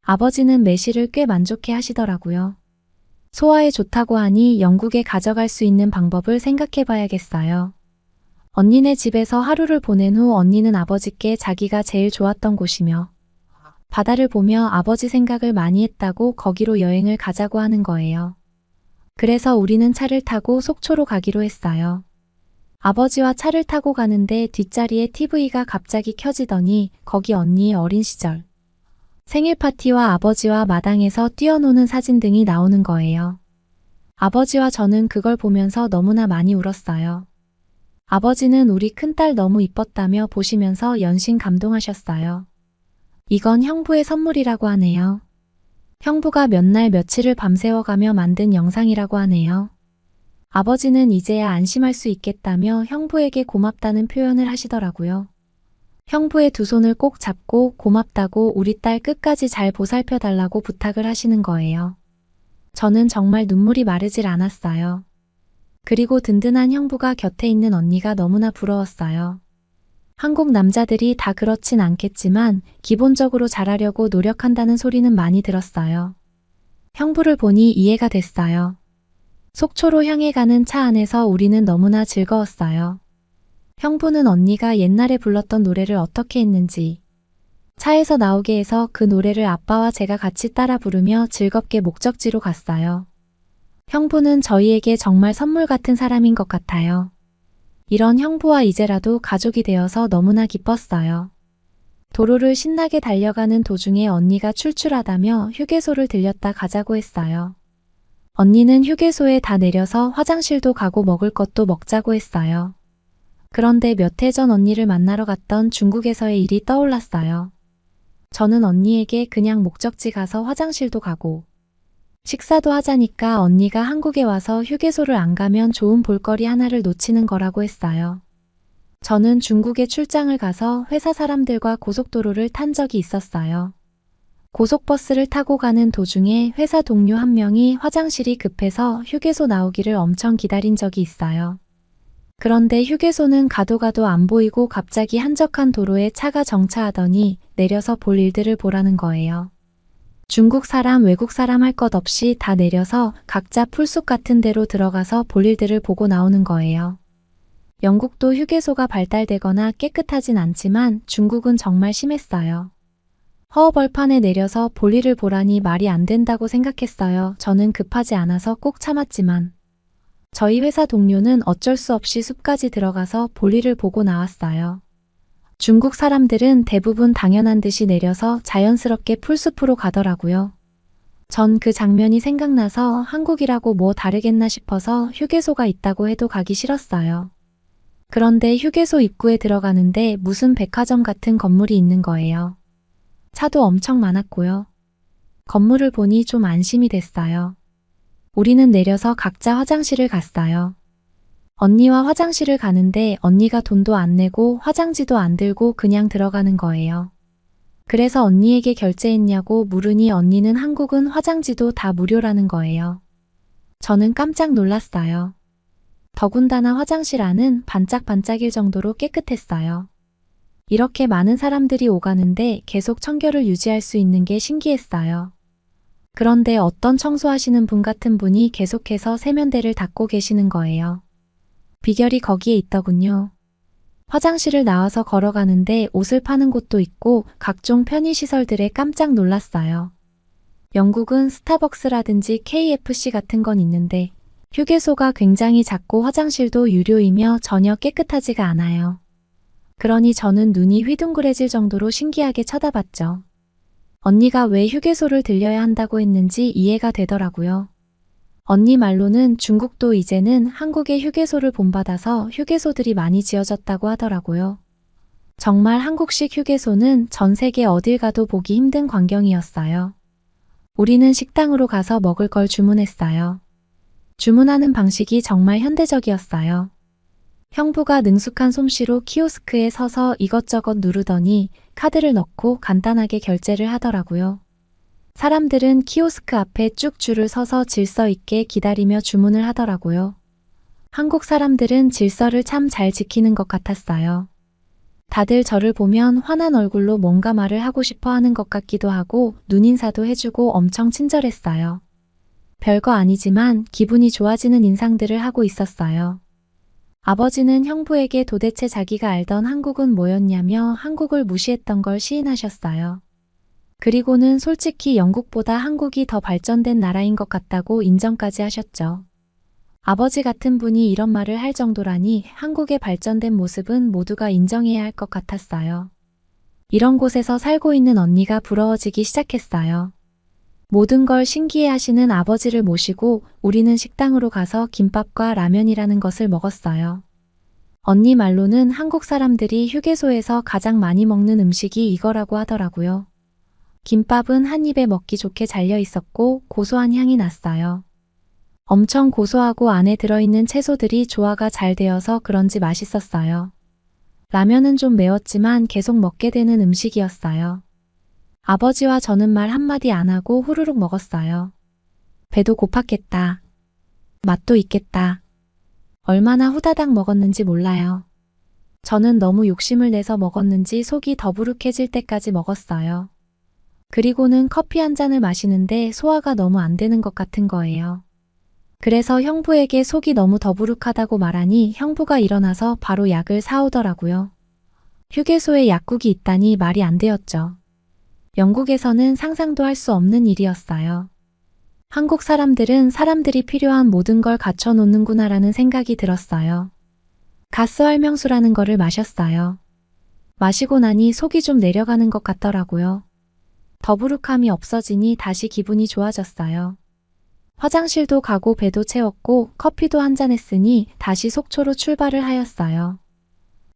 아버지는 매실을 꽤 만족해 하시더라고요. 소화에 좋다고 하니 영국에 가져갈 수 있는 방법을 생각해 봐야겠어요. 언니네 집에서 하루를 보낸 후 언니는 아버지께 자기가 제일 좋았던 곳이며 바다를 보며 아버지 생각을 많이 했다고 거기로 여행을 가자고 하는 거예요. 그래서 우리는 차를 타고 속초로 가기로 했어요. 아버지와 차를 타고 가는데 뒷자리에 TV가 갑자기 켜지더니 거기 언니의 어린 시절 생일 파티와 아버지와 마당에서 뛰어노는 사진 등이 나오는 거예요. 아버지와 저는 그걸 보면서 너무나 많이 울었어요. 아버지는 우리 큰딸 너무 이뻤다며 보시면서 연신 감동하셨어요. 이건 형부의 선물이라고 하네요. 형부가 몇 날 며칠을 밤새워가며 만든 영상이라고 하네요. 아버지는 이제야 안심할 수 있겠다며 형부에게 고맙다는 표현을 하시더라고요. 형부의 두 손을 꼭 잡고 고맙다고 우리 딸 끝까지 잘 보살펴달라고 부탁을 하시는 거예요. 저는 정말 눈물이 마르질 않았어요. 그리고 든든한 형부가 곁에 있는 언니가 너무나 부러웠어요. 한국 남자들이 다 그렇진 않겠지만 기본적으로 잘하려고 노력한다는 소리는 많이 들었어요. 형부를 보니 이해가 됐어요. 속초로 향해 가는 차 안에서 우리는 너무나 즐거웠어요. 형부는 언니가 옛날에 불렀던 노래를 어떻게 했는지 차에서 나오게 해서 그 노래를 아빠와 제가 같이 따라 부르며 즐겁게 목적지로 갔어요. 형부는 저희에게 정말 선물 같은 사람인 것 같아요. 이런 형부와 이제라도 가족이 되어서 너무나 기뻤어요. 도로를 신나게 달려가는 도중에 언니가 출출하다며 휴게소를 들렸다 가자고 했어요. 언니는 휴게소에 다 내려서 화장실도 가고 먹을 것도 먹자고 했어요. 그런데 몇 해 전 언니를 만나러 갔던 중국에서의 일이 떠올랐어요. 저는 언니에게 그냥 목적지 가서 화장실도 가고 식사도 하자니까 언니가 한국에 와서 휴게소를 안 가면 좋은 볼거리 하나를 놓치는 거라고 했어요. 저는 중국에 출장을 가서 회사 사람들과 고속도로를 탄 적이 있었어요. 고속버스를 타고 가는 도중에 회사 동료 한 명이 화장실이 급해서 휴게소 나오기를 엄청 기다린 적이 있어요. 그런데 휴게소는 가도 가도 안 보이고 갑자기 한적한 도로에 차가 정차하더니 내려서 볼 일들을 보라는 거예요. 중국 사람, 외국 사람 할 것 없이 다 내려서 각자 풀숲 같은 데로 들어가서 볼 일들을 보고 나오는 거예요. 영국도 휴게소가 발달되거나 깨끗하진 않지만 중국은 정말 심했어요. 허허벌판에 내려서 볼 일을 보라니 말이 안 된다고 생각했어요. 저는 급하지 않아서 꼭 참았지만 저희 회사 동료는 어쩔 수 없이 숲까지 들어가서 볼일을 보고 나왔어요. 중국 사람들은 대부분 당연한 듯이 내려서 자연스럽게 풀숲으로 가더라고요. 전 그 장면이 생각나서 한국이라고 뭐 다르겠나 싶어서 휴게소가 있다고 해도 가기 싫었어요. 그런데 휴게소 입구에 들어가는데 무슨 백화점 같은 건물이 있는 거예요. 차도 엄청 많았고요. 건물을 보니 좀 안심이 됐어요. 우리는 내려서 각자 화장실을 갔어요. 언니와 화장실을 가는데 언니가 돈도 안 내고 화장지도 안 들고 그냥 들어가는 거예요. 그래서 언니에게 결제했냐고 물으니 언니는 한국은 화장지도 다 무료라는 거예요. 저는 깜짝 놀랐어요. 더군다나 화장실 안은 반짝반짝일 정도로 깨끗했어요. 이렇게 많은 사람들이 오가는데 계속 청결을 유지할 수 있는 게 신기했어요. 그런데 어떤 청소하시는 분 같은 분이 계속해서 세면대를 닦고 계시는 거예요. 비결이 거기에 있더군요. 화장실을 나와서 걸어가는데 옷을 파는 곳도 있고 각종 편의시설들에 깜짝 놀랐어요. 영국은 스타벅스라든지 KFC 같은 건 있는데 휴게소가 굉장히 작고 화장실도 유료이며 전혀 깨끗하지가 않아요. 그러니 저는 눈이 휘둥그레질 정도로 신기하게 쳐다봤죠. 언니가 왜 휴게소를 들려야 한다고 했는지 이해가 되더라고요. 언니 말로는 중국도 이제는 한국의 휴게소를 본받아서 휴게소들이 많이 지어졌다고 하더라고요. 정말 한국식 휴게소는 전 세계 어딜 가도 보기 힘든 광경이었어요. 우리는 식당으로 가서 먹을 걸 주문했어요. 주문하는 방식이 정말 현대적이었어요. 형부가 능숙한 솜씨로 키오스크에 서서 이것저것 누르더니 카드를 넣고 간단하게 결제를 하더라고요. 사람들은 키오스크 앞에 쭉 줄을 서서 질서 있게 기다리며 주문을 하더라고요. 한국 사람들은 질서를 참 잘 지키는 것 같았어요. 다들 저를 보면 환한 얼굴로 뭔가 말을 하고 싶어 하는 것 같기도 하고 눈인사도 해주고 엄청 친절했어요. 별거 아니지만 기분이 좋아지는 인상들을 하고 있었어요. 아버지는 형부에게 도대체 자기가 알던 한국은 뭐였냐며 한국을 무시했던 걸 시인하셨어요. 그리고는 솔직히 영국보다 한국이 더 발전된 나라인 것 같다고 인정까지 하셨죠. 아버지 같은 분이 이런 말을 할 정도라니 한국의 발전된 모습은 모두가 인정해야 할 것 같았어요. 이런 곳에서 살고 있는 언니가 부러워지기 시작했어요. 모든 걸 신기해 하시는 아버지를 모시고 우리는 식당으로 가서 김밥과 라면이라는 것을 먹었어요. 언니 말로는 한국 사람들이 휴게소에서 가장 많이 먹는 음식이 이거라고 하더라고요. 김밥은 한 입에 먹기 좋게 잘려 있었고 고소한 향이 났어요. 엄청 고소하고 안에 들어있는 채소들이 조화가 잘 되어서 그런지 맛있었어요. 라면은 좀 매웠지만 계속 먹게 되는 음식이었어요. 아버지와 저는 말 한마디 안 하고 후루룩 먹었어요. 배도 고팠겠다. 맛도 있겠다. 얼마나 후다닥 먹었는지 몰라요. 저는 너무 욕심을 내서 먹었는지 속이 더부룩해질 때까지 먹었어요. 그리고는 커피 한 잔을 마시는데 소화가 너무 안 되는 것 같은 거예요. 그래서 형부에게 속이 너무 더부룩하다고 말하니 형부가 일어나서 바로 약을 사오더라고요. 휴게소에 약국이 있다니 말이 안 되었죠. 영국에서는 상상도 할 수 없는 일이었어요. 한국 사람들은 사람들이 필요한 모든 걸 갖춰 놓는구나라는 생각이 들었어요. 가스 활명수라는 거를 마셨어요. 마시고 나니 속이 좀 내려가는 것 같더라고요. 더부룩함이 없어지니 다시 기분이 좋아졌어요. 화장실도 가고 배도 채웠고 커피도 한잔 했으니 다시 속초로 출발을 하였어요.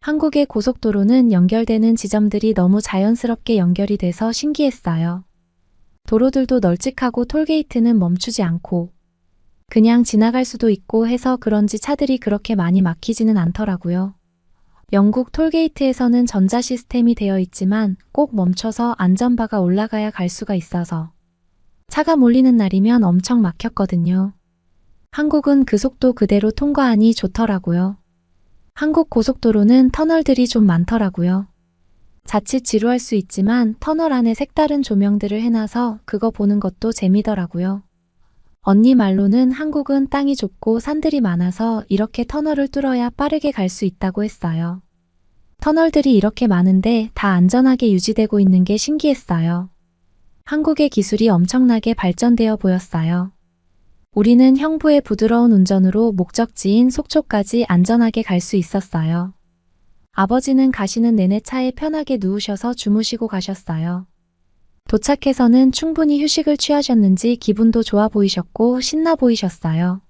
한국의 고속도로는 연결되는 지점들이 너무 자연스럽게 연결이 돼서 신기했어요. 도로들도 널찍하고 톨게이트는 멈추지 않고 그냥 지나갈 수도 있고 해서 그런지 차들이 그렇게 많이 막히지는 않더라고요. 영국 톨게이트에서는 전자 시스템이 되어 있지만 꼭 멈춰서 안전바가 올라가야 갈 수가 있어서 차가 몰리는 날이면 엄청 막혔거든요. 한국은 그 속도 그대로 통과하니 좋더라고요. 한국 고속도로는 터널들이 좀 많더라고요. 자칫 지루할 수 있지만 터널 안에 색다른 조명들을 해놔서 그거 보는 것도 재미더라고요. 언니 말로는 한국은 땅이 좁고 산들이 많아서 이렇게 터널을 뚫어야 빠르게 갈 수 있다고 했어요. 터널들이 이렇게 많은데 다 안전하게 유지되고 있는 게 신기했어요. 한국의 기술이 엄청나게 발전되어 보였어요. 우리는 형부의 부드러운 운전으로 목적지인 속초까지 안전하게 갈 수 있었어요. 아버지는 가시는 내내 차에 편하게 누우셔서 주무시고 가셨어요. 도착해서는 충분히 휴식을 취하셨는지 기분도 좋아 보이셨고 신나 보이셨어요.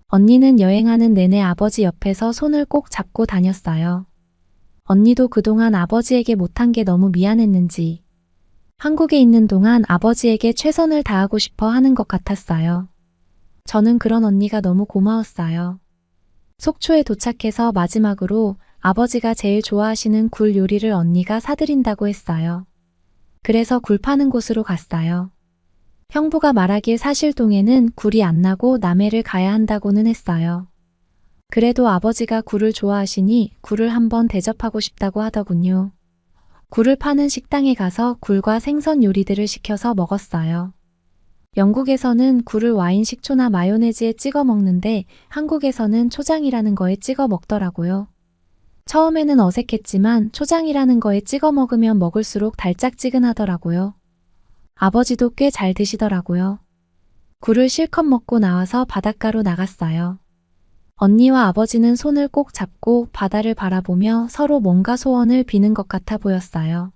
언니는 여행하는 내내 아버지 옆에서 손을 꼭 잡고 다녔어요. 언니도 그동안 아버지에게 못한 게 너무 미안했는지 한국에 있는 동안 아버지에게 최선을 다하고 싶어 하는 것 같았어요. 저는 그런 언니가 너무 고마웠어요. 속초에 도착해서 마지막으로 아버지가 제일 좋아하시는 굴 요리를 언니가 사드린다고 했어요. 그래서 굴 파는 곳으로 갔어요. 형부가 말하길 사실동에는 굴이 안 나고 남해를 가야 한다고는 했어요. 그래도 아버지가 굴을 좋아하시니 굴을 한번 대접하고 싶다고 하더군요. 굴을 파는 식당에 가서 굴과 생선 요리들을 시켜서 먹었어요. 영국에서는 굴을 와인 식초나 마요네즈에 찍어 먹는데 한국에서는 초장이라는 거에 찍어 먹더라고요. 처음에는 어색했지만 초장이라는 거에 찍어 먹으면 먹을수록 달짝지근하더라고요. 아버지도 꽤 잘 드시더라고요. 굴을 실컷 먹고 나와서 바닷가로 나갔어요. 언니와 아버지는 손을 꼭 잡고 바다를 바라보며 서로 뭔가 소원을 비는 것 같아 보였어요.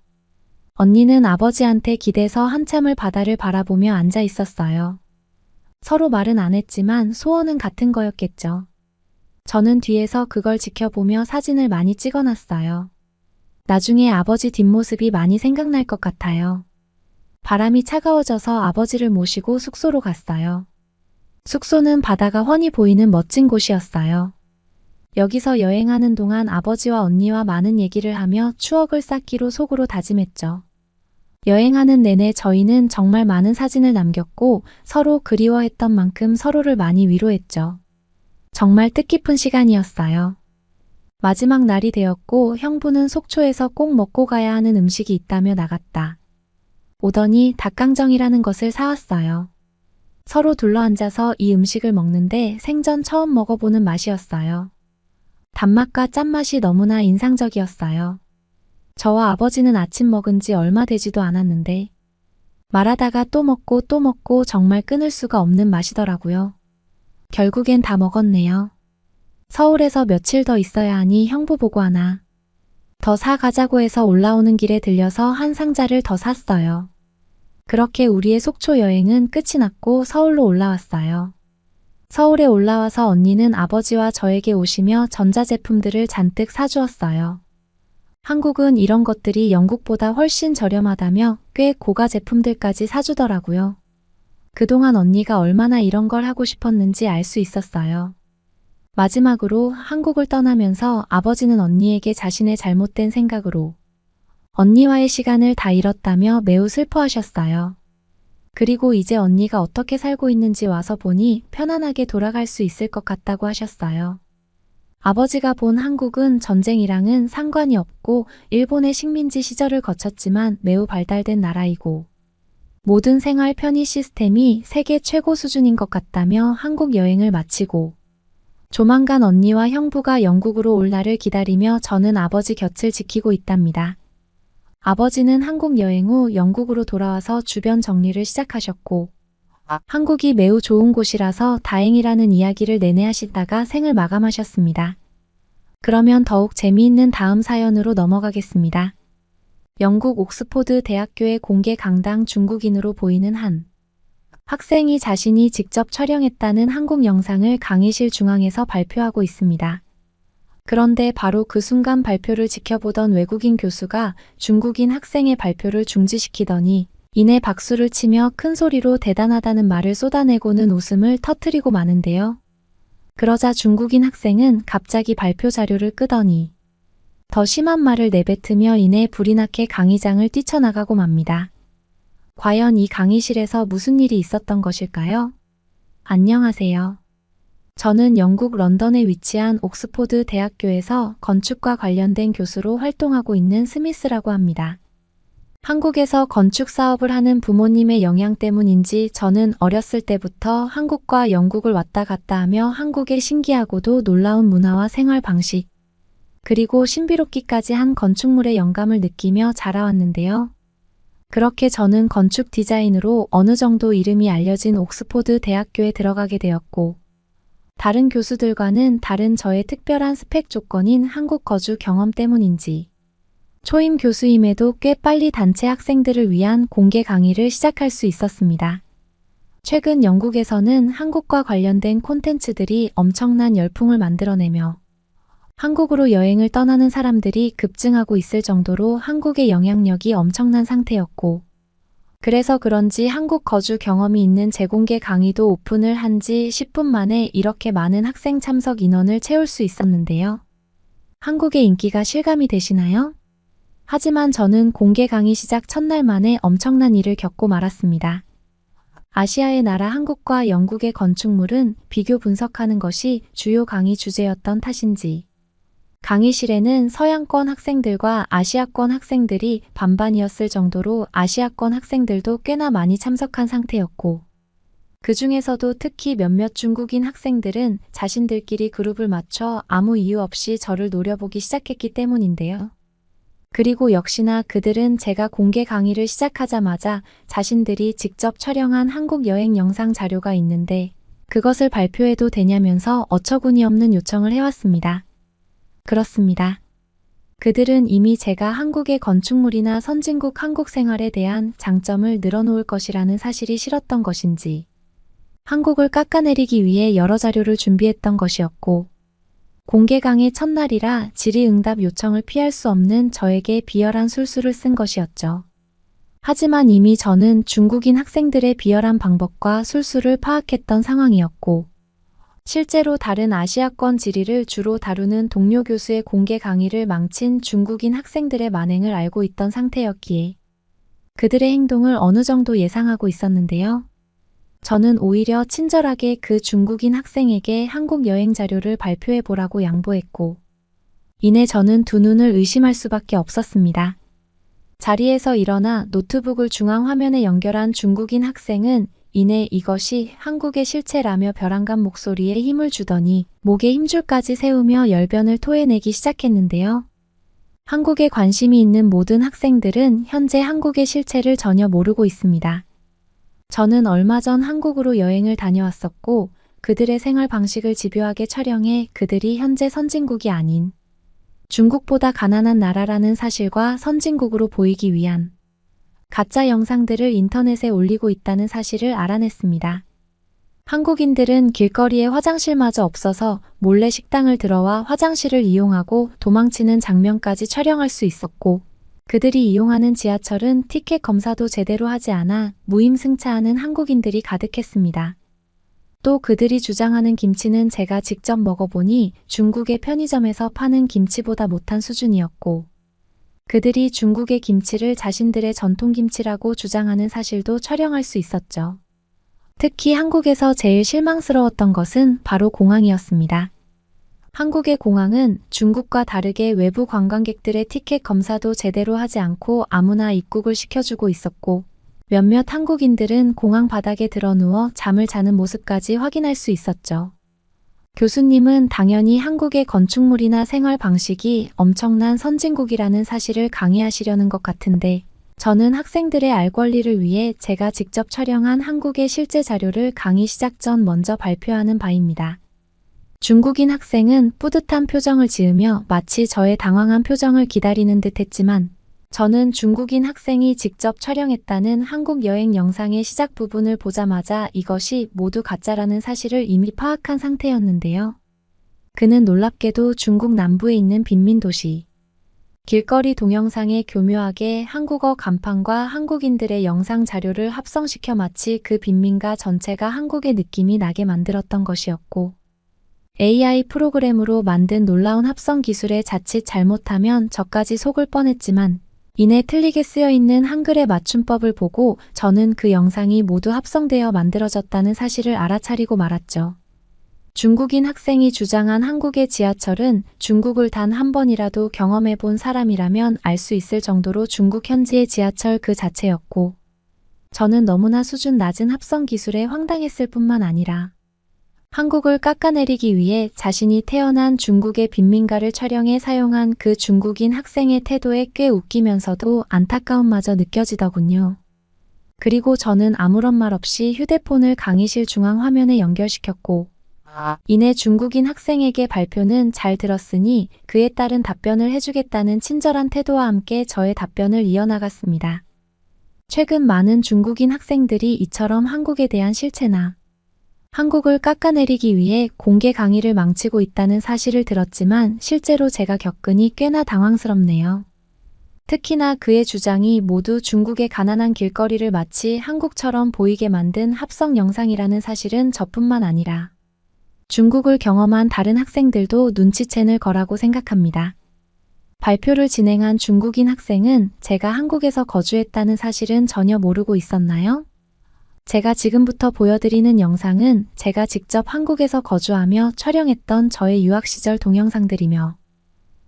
언니는 아버지한테 기대서 한참을 바다를 바라보며 앉아 있었어요. 서로 말은 안 했지만 소원은 같은 거였겠죠. 저는 뒤에서 그걸 지켜보며 사진을 많이 찍어놨어요. 나중에 아버지 뒷모습이 많이 생각날 것 같아요. 바람이 차가워져서 아버지를 모시고 숙소로 갔어요. 숙소는 바다가 훤히 보이는 멋진 곳이었어요. 여기서 여행하는 동안 아버지와 언니와 많은 얘기를 하며 추억을 쌓기로 속으로 다짐했죠. 여행하는 내내 저희는 정말 많은 사진을 남겼고 서로 그리워했던 만큼 서로를 많이 위로했죠. 정말 뜻깊은 시간이었어요. 마지막 날이 되었고 형부는 속초에서 꼭 먹고 가야 하는 음식이 있다며 나갔다. 오더니 닭강정이라는 것을 사왔어요. 서로 둘러앉아서 이 음식을 먹는데 생전 처음 먹어보는 맛이었어요. 단맛과 짠맛이 너무나 인상적이었어요. 저와 아버지는 아침 먹은 지 얼마 되지도 않았는데 말하다가 또 먹고 정말 끊을 수가 없는 맛이더라고요. 결국엔 다 먹었네요. 서울에서 며칠 더 있어야 하니 형부 보고 하나 더 사가자고 해서 올라오는 길에 들려서 한 상자를 더 샀어요. 그렇게 우리의 속초 여행은 끝이 났고 서울로 올라왔어요. 서울에 올라와서 언니는 아버지와 저에게 오시며 전자제품들을 잔뜩 사주었어요. 한국은 이런 것들이 영국보다 훨씬 저렴하다며 꽤 고가 제품들까지 사주더라고요. 그동안 언니가 얼마나 이런 걸 하고 싶었는지 알 수 있었어요. 마지막으로 한국을 떠나면서 아버지는 언니에게 자신의 잘못된 생각으로 언니와의 시간을 다 잃었다며 매우 슬퍼하셨어요. 그리고 이제 언니가 어떻게 살고 있는지 와서 보니 편안하게 돌아갈 수 있을 것 같다고 하셨어요. 아버지가 본 한국은 전쟁이랑은 상관이 없고 일본의 식민지 시절을 거쳤지만 매우 발달된 나라이고 모든 생활 편의 시스템이 세계 최고 수준인 것 같다며 한국 여행을 마치고 조만간 언니와 형부가 영국으로 올 날을 기다리며 저는 아버지 곁을 지키고 있답니다. 아버지는 한국 여행 후 영국으로 돌아와서 주변 정리를 시작하셨고 한국이 매우 좋은 곳이라서 다행이라는 이야기를 내내 하시다가 생을 마감하셨습니다. 그러면 더욱 재미있는 다음 사연으로 넘어가겠습니다. 영국 옥스포드 대학교의 공개 강당 중국인으로 보이는 한 학생이 자신이 직접 촬영했다는 한국 영상을 강의실 중앙에서 발표하고 있습니다. 그런데 바로 그 순간 발표를 지켜보던 외국인 교수가 중국인 학생의 발표를 중지시키더니 이내 박수를 치며 큰 소리로 대단하다는 말을 쏟아내고는 웃음을 터뜨리고 마는데요. 그러자 중국인 학생은 갑자기 발표 자료를 끄더니 더 심한 말을 내뱉으며 이내 불이 나게 강의장을 뛰쳐나가고 맙니다. 과연 이 강의실에서 무슨 일이 있었던 것일까요? 안녕하세요. 저는 영국 런던에 위치한 옥스포드 대학교에서 건축과 관련된 교수로 활동하고 있는 스미스라고 합니다. 한국에서 건축 사업을 하는 부모님의 영향 때문인지 저는 어렸을 때부터 한국과 영국을 왔다 갔다 하며 한국의 신기하고도 놀라운 문화와 생활 방식, 그리고 신비롭기까지 한 건축물의 영감을 느끼며 자라왔는데요. 그렇게 저는 건축 디자인으로 어느 정도 이름이 알려진 옥스포드 대학교에 들어가게 되었고, 다른 교수들과는 다른 저의 특별한 스펙 조건인 한국 거주 경험 때문인지 초임 교수임에도 꽤 빨리 단체 학생들을 위한 공개 강의를 시작할 수 있었습니다. 최근 영국에서는 한국과 관련된 콘텐츠들이 엄청난 열풍을 만들어내며 한국으로 여행을 떠나는 사람들이 급증하고 있을 정도로 한국의 영향력이 엄청난 상태였고, 그래서 그런지 한국 거주 경험이 있는 재공개 강의도 오픈을 한 지 10분 만에 이렇게 많은 학생 참석 인원을 채울 수 있었는데요. 한국의 인기가 실감이 되시나요? 하지만 저는 공개 강의 시작 첫날 만에 엄청난 일을 겪고 말았습니다. 아시아의 나라 한국과 영국의 건축물은 비교 분석하는 것이 주요 강의 주제였던 탓인지 강의실에는 서양권 학생들과 아시아권 학생들이 반반이었을 정도로 아시아권 학생들도 꽤나 많이 참석한 상태였고, 그 중에서도 특히 몇몇 중국인 학생들은 자신들끼리 그룹을 맞춰 아무 이유 없이 저를 노려보기 시작했기 때문인데요. 그리고 역시나 그들은 제가 공개 강의를 시작하자마자 자신들이 직접 촬영한 한국 여행 영상 자료가 있는데 그것을 발표해도 되냐면서 어처구니 없는 요청을 해왔습니다. 그렇습니다. 그들은 이미 제가 한국의 건축물이나 선진국 한국 생활에 대한 장점을 늘어놓을 것이라는 사실이 싫었던 것인지 한국을 깎아내리기 위해 여러 자료를 준비했던 것이었고, 공개 강의 첫날이라 질의응답 요청을 피할 수 없는 저에게 비열한 술수를 쓴 것이었죠. 하지만 이미 저는 중국인 학생들의 비열한 방법과 술수를 파악했던 상황이었고, 실제로 다른 아시아권 지리를 주로 다루는 동료 교수의 공개 강의를 망친 중국인 학생들의 만행을 알고 있던 상태였기에 그들의 행동을 어느 정도 예상하고 있었는데요. 저는 오히려 친절하게 그 중국인 학생에게 한국 여행 자료를 발표해 보라고 양보했고, 이내 저는 두 눈을 의심할 수밖에 없었습니다. 자리에서 일어나 노트북을 중앙 화면에 연결한 중국인 학생은 이내 이것이 한국의 실체라며 벼랑간 목소리에 힘을 주더니 목에 힘줄까지 세우며 열변을 토해내기 시작했는데요. 한국에 관심이 있는 모든 학생들은 현재 한국의 실체를 전혀 모르고 있습니다. 저는 얼마 전 한국으로 여행을 다녀왔었고, 그들의 생활 방식을 집요하게 촬영해 그들이 현재 선진국이 아닌 중국보다 가난한 나라라는 사실과 선진국으로 보이기 위한 가짜 영상들을 인터넷에 올리고 있다는 사실을 알아냈습니다. 한국인들은 길거리에 화장실마저 없어서 몰래 식당을 들어와 화장실을 이용하고 도망치는 장면까지 촬영할 수 있었고, 그들이 이용하는 지하철은 티켓 검사도 제대로 하지 않아 무임승차하는 한국인들이 가득했습니다. 또 그들이 주장하는 김치는 제가 직접 먹어보니 중국의 편의점에서 파는 김치보다 못한 수준이었고, 그들이 중국의 김치를 자신들의 전통 김치라고 주장하는 사실도 촬영할 수 있었죠. 특히 한국에서 제일 실망스러웠던 것은 바로 공항이었습니다. 한국의 공항은 중국과 다르게 외부 관광객들의 티켓 검사도 제대로 하지 않고 아무나 입국을 시켜주고 있었고, 몇몇 한국인들은 공항 바닥에 드러누워 잠을 자는 모습까지 확인할 수 있었죠. 교수님은 당연히 한국의 건축물이나 생활 방식이 엄청난 선진국이라는 사실을 강의하시려는 것 같은데, 저는 학생들의 알 권리를 위해 제가 직접 촬영한 한국의 실제 자료를 강의 시작 전 먼저 발표하는 바입니다. 중국인 학생은 뿌듯한 표정을 지으며 마치 저의 당황한 표정을 기다리는 듯 했지만, 저는 중국인 학생이 직접 촬영했다는 한국 여행 영상의 시작 부분을 보자마자 이것이 모두 가짜라는 사실을 이미 파악한 상태였는데요. 그는 놀랍게도 중국 남부에 있는 빈민도시, 길거리 동영상에 교묘하게 한국어 간판과 한국인들의 영상 자료를 합성시켜 마치 그 빈민가 전체가 한국의 느낌이 나게 만들었던 것이었고, AI 프로그램으로 만든 놀라운 합성 기술에 자칫 잘못하면 저까지 속을 뻔했지만, 이내 틀리게 쓰여 있는 한글의 맞춤법을 보고 저는 그 영상이 모두 합성되어 만들어졌다는 사실을 알아차리고 말았죠. 중국인 학생이 주장한 한국의 지하철은 중국을 단 한 번이라도 경험해 본 사람이라면 알 수 있을 정도로 중국 현지의 지하철 그 자체였고, 저는 너무나 수준 낮은 합성 기술에 황당했을 뿐만 아니라 한국을 깎아내리기 위해 자신이 태어난 중국의 빈민가를 촬영해 사용한 그 중국인 학생의 태도에 꽤 웃기면서도 안타까움마저 느껴지더군요. 그리고 저는 아무런 말 없이 휴대폰을 강의실 중앙 화면에 연결시켰고, 이내 중국인 학생에게 발표는 잘 들었으니 그에 따른 답변을 해주겠다는 친절한 태도와 함께 저의 답변을 이어나갔습니다. 최근 많은 중국인 학생들이 이처럼 한국에 대한 실체나 한국을 깎아내리기 위해 공개 강의를 망치고 있다는 사실을 들었지만 실제로 제가 겪으니 꽤나 당황스럽네요. 특히나 그의 주장이 모두 중국의 가난한 길거리를 마치 한국처럼 보이게 만든 합성 영상이라는 사실은 저뿐만 아니라 중국을 경험한 다른 학생들도 눈치채는 거라고 생각합니다. 발표를 진행한 중국인 학생은 제가 한국에서 거주했다는 사실은 전혀 모르고 있었나요? 제가 지금부터 보여드리는 영상은 제가 직접 한국에서 거주하며 촬영했던 저의 유학 시절 동영상들이며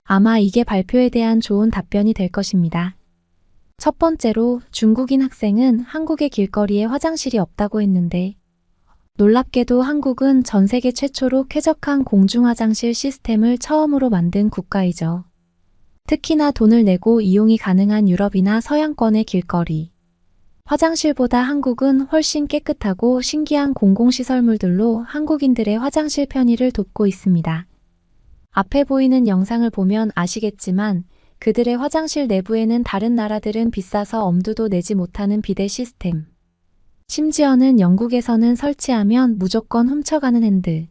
아마 이게 발표에 대한 좋은 답변이 될 것입니다. 첫 번째로 중국인 학생은 한국의 길거리에 화장실이 없다고 했는데, 놀랍게도 한국은 전 세계 최초로 쾌적한 공중화장실 시스템을 처음으로 만든 국가이죠. 특히나 돈을 내고 이용이 가능한 유럽이나 서양권의 길거리, 화장실보다 한국은 훨씬 깨끗하고 신기한 공공시설물들로 한국인들의 화장실 편의를 돕고 있습니다. 앞에 보이는 영상을 보면 아시겠지만 그들의 화장실 내부에는 다른 나라들은 비싸서 엄두도 내지 못하는 비데 시스템, 심지어는 영국에서는 설치하면 무조건 훔쳐가는 핸드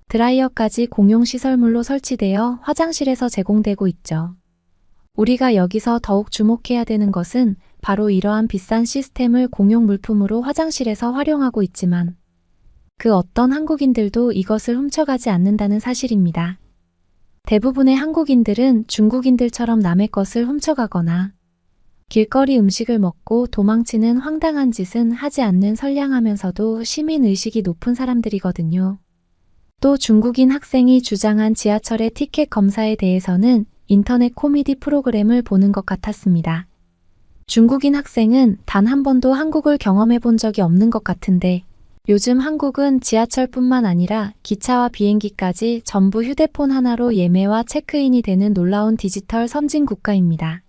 드라이어까지 공용시설물로 설치되어 화장실에서 제공되고 있죠. 우리가 여기서 더욱 주목해야 되는 것은 바로 이러한 비싼 시스템을 공용 물품으로 화장실에서 활용하고 있지만 그 어떤 한국인들도 이것을 훔쳐가지 않는다는 사실입니다. 대부분의 한국인들은 중국인들처럼 남의 것을 훔쳐가거나 길거리 음식을 먹고 도망치는 황당한 짓은 하지 않는 선량하면서도 시민의식이 높은 사람들이거든요. 또 중국인 학생이 주장한 지하철의 티켓 검사에 대해서는 인터넷 코미디 프로그램을 보는 것 같았습니다. 중국인 학생은 단 한 번도 한국을 경험해 본 적이 없는 것 같은데 요즘 한국은 지하철뿐만 아니라 기차와 비행기까지 전부 휴대폰 하나로 예매와 체크인이 되는 놀라운 디지털 선진 국가입니다.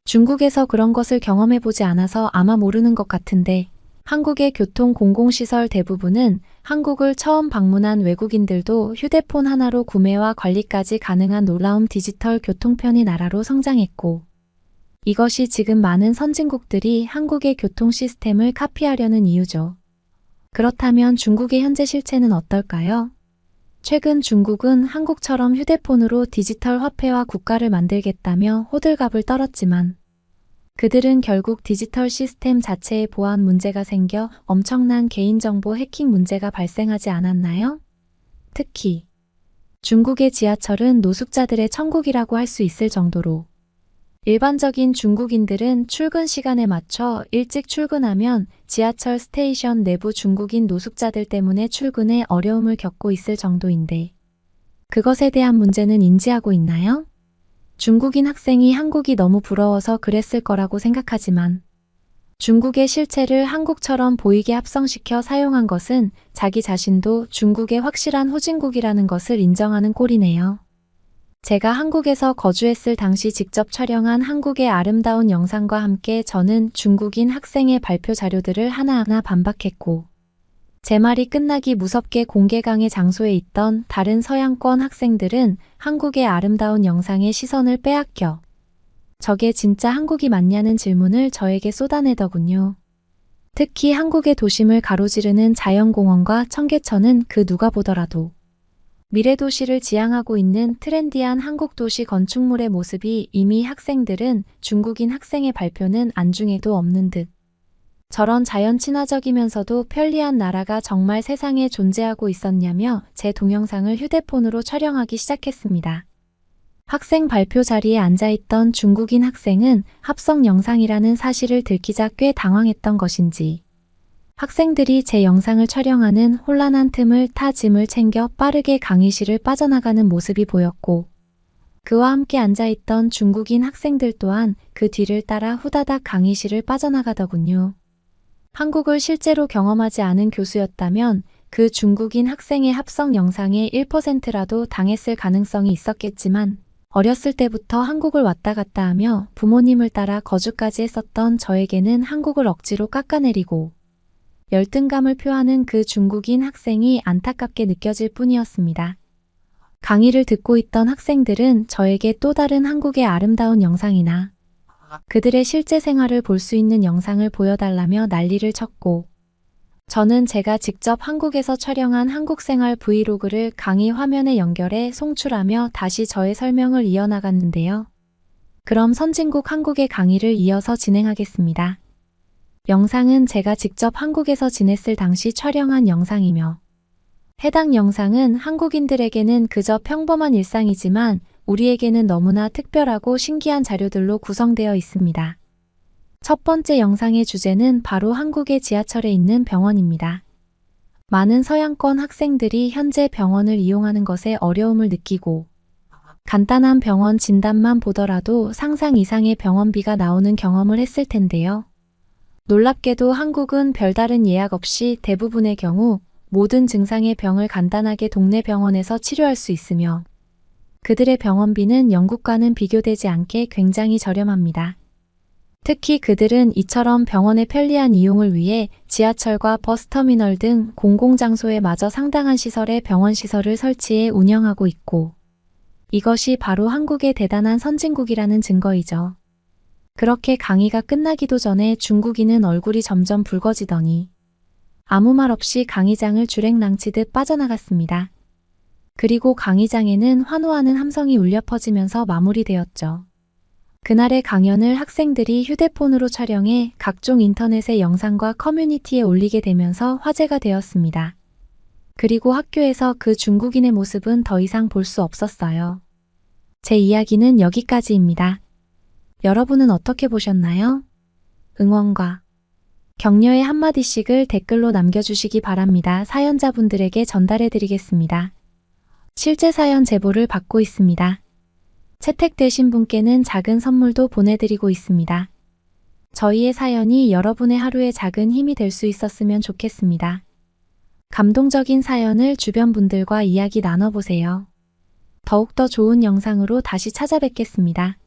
중국에서 그런 것을 경험해 보지 않아서 아마 모르는 것 같은데 한국의 교통 공공시설 대부분은 한국을 처음 방문한 외국인들도 휴대폰 하나로 구매와 관리까지 가능한 놀라운 디지털 교통편의 나라로 성장했고, 이것이 지금 많은 선진국들이 한국의 교통 시스템을 카피하려는 이유죠. 그렇다면 중국의 현재 실체는 어떨까요? 최근 중국은 한국처럼 휴대폰으로 디지털 화폐와 국가를 만들겠다며 호들갑을 떨었지만 그들은 결국 디지털 시스템 자체에 보안 문제가 생겨 엄청난 개인정보 해킹 문제가 발생하지 않았나요? 특히 중국의 지하철은 노숙자들의 천국이라고 할 수 있을 정도로 일반적인 중국인들은 출근 시간에 맞춰 일찍 출근하면 지하철 스테이션 내부 중국인 노숙자들 때문에 출근에 어려움을 겪고 있을 정도인데 그것에 대한 문제는 인지하고 있나요? 중국인 학생이 한국이 너무 부러워서 그랬을 거라고 생각하지만 중국의 실체를 한국처럼 보이게 합성시켜 사용한 것은 자기 자신도 중국의 확실한 후진국이라는 것을 인정하는 꼴이네요. 제가 한국에서 거주했을 당시 직접 촬영한 한국의 아름다운 영상과 함께 저는 중국인 학생의 발표 자료들을 하나하나 반박했고 제 말이 끝나기 무섭게 공개강의 장소에 있던 다른 서양권 학생들은 한국의 아름다운 영상에 시선을 빼앗겨 저게 진짜 한국이 맞냐는 질문을 저에게 쏟아내더군요. 특히 한국의 도심을 가로지르는 자연공원과 청계천은 그 누가 보더라도 미래도시를 지향하고 있는 트렌디한 한국 도시 건축물의 모습이 이미 학생들은 중국인 학생의 발표는 안중에도 없는 듯 저런 자연 친화적이면서도 편리한 나라가 정말 세상에 존재하고 있었냐며 제 동영상을 휴대폰으로 촬영하기 시작했습니다. 학생 발표 자리에 앉아있던 중국인 학생은 합성 영상이라는 사실을 들키자 꽤 당황했던 것인지 학생들이 제 영상을 촬영하는 혼란한 틈을 타 짐을 챙겨 빠르게 강의실을 빠져나가는 모습이 보였고 그와 함께 앉아있던 중국인 학생들 또한 그 뒤를 따라 후다닥 강의실을 빠져나가더군요. 한국을 실제로 경험하지 않은 교수였다면 그 중국인 학생의 합성 영상에 1%라도 당했을 가능성이 있었겠지만 어렸을 때부터 한국을 왔다 갔다 하며 부모님을 따라 거주까지 했었던 저에게는 한국을 억지로 깎아내리고 열등감을 표하는 그 중국인 학생이 안타깝게 느껴질 뿐이었습니다. 강의를 듣고 있던 학생들은 저에게 또 다른 한국의 아름다운 영상이나 그들의 실제 생활을 볼 수 있는 영상을 보여달라며 난리를 쳤고 저는 제가 직접 한국에서 촬영한 한국생활 브이로그를 강의 화면에 연결해 송출하며 다시 저의 설명을 이어나갔는데요. 그럼 선진국 한국의 강의를 이어서 진행하겠습니다. 영상은 제가 직접 한국에서 지냈을 당시 촬영한 영상이며 해당 영상은 한국인들에게는 그저 평범한 일상이지만 우리에게는 너무나 특별하고 신기한 자료들로 구성되어 있습니다. 첫 번째 영상의 주제는 바로 한국의 지하철에 있는 병원입니다. 많은 서양권 학생들이 현재 병원을 이용하는 것에 어려움을 느끼고 간단한 병원 진단만 보더라도 상상 이상의 병원비가 나오는 경험을 했을 텐데요. 놀랍게도 한국은 별다른 예약 없이 대부분의 경우 모든 증상의 병을 간단하게 동네 병원에서 치료할 수 있으며 그들의 병원비는 영국과는 비교되지 않게 굉장히 저렴합니다. 특히 그들은 이처럼 병원의 편리한 이용을 위해 지하철과 버스터미널 등 공공장소에 마저 상당한 시설의 병원 시설을 설치해 운영하고 있고 이것이 바로 한국의 대단한 선진국이라는 증거이죠. 그렇게 강의가 끝나기도 전에 중국인은 얼굴이 점점 붉어지더니 아무 말 없이 강의장을 주랭랑치듯 빠져나갔습니다. 그리고 강의장에는 환호하는 함성이 울려 퍼지면서 마무리되었죠. 그날의 강연을 학생들이 휴대폰으로 촬영해 각종 인터넷의 영상과 커뮤니티에 올리게 되면서 화제가 되었습니다. 그리고 학교에서 그 중국인의 모습은 더 이상 볼 수 없었어요. 제 이야기는 여기까지입니다. 여러분은 어떻게 보셨나요? 응원과 격려의 한마디씩을 댓글로 남겨주시기 바랍니다. 사연자분들에게 전달해드리겠습니다. 실제 사연 제보를 받고 있습니다. 채택되신 분께는 작은 선물도 보내드리고 있습니다. 저희의 사연이 여러분의 하루에 작은 힘이 될 수 있었으면 좋겠습니다. 감동적인 사연을 주변 분들과 이야기 나눠보세요. 더욱더 좋은 영상으로 다시 찾아뵙겠습니다.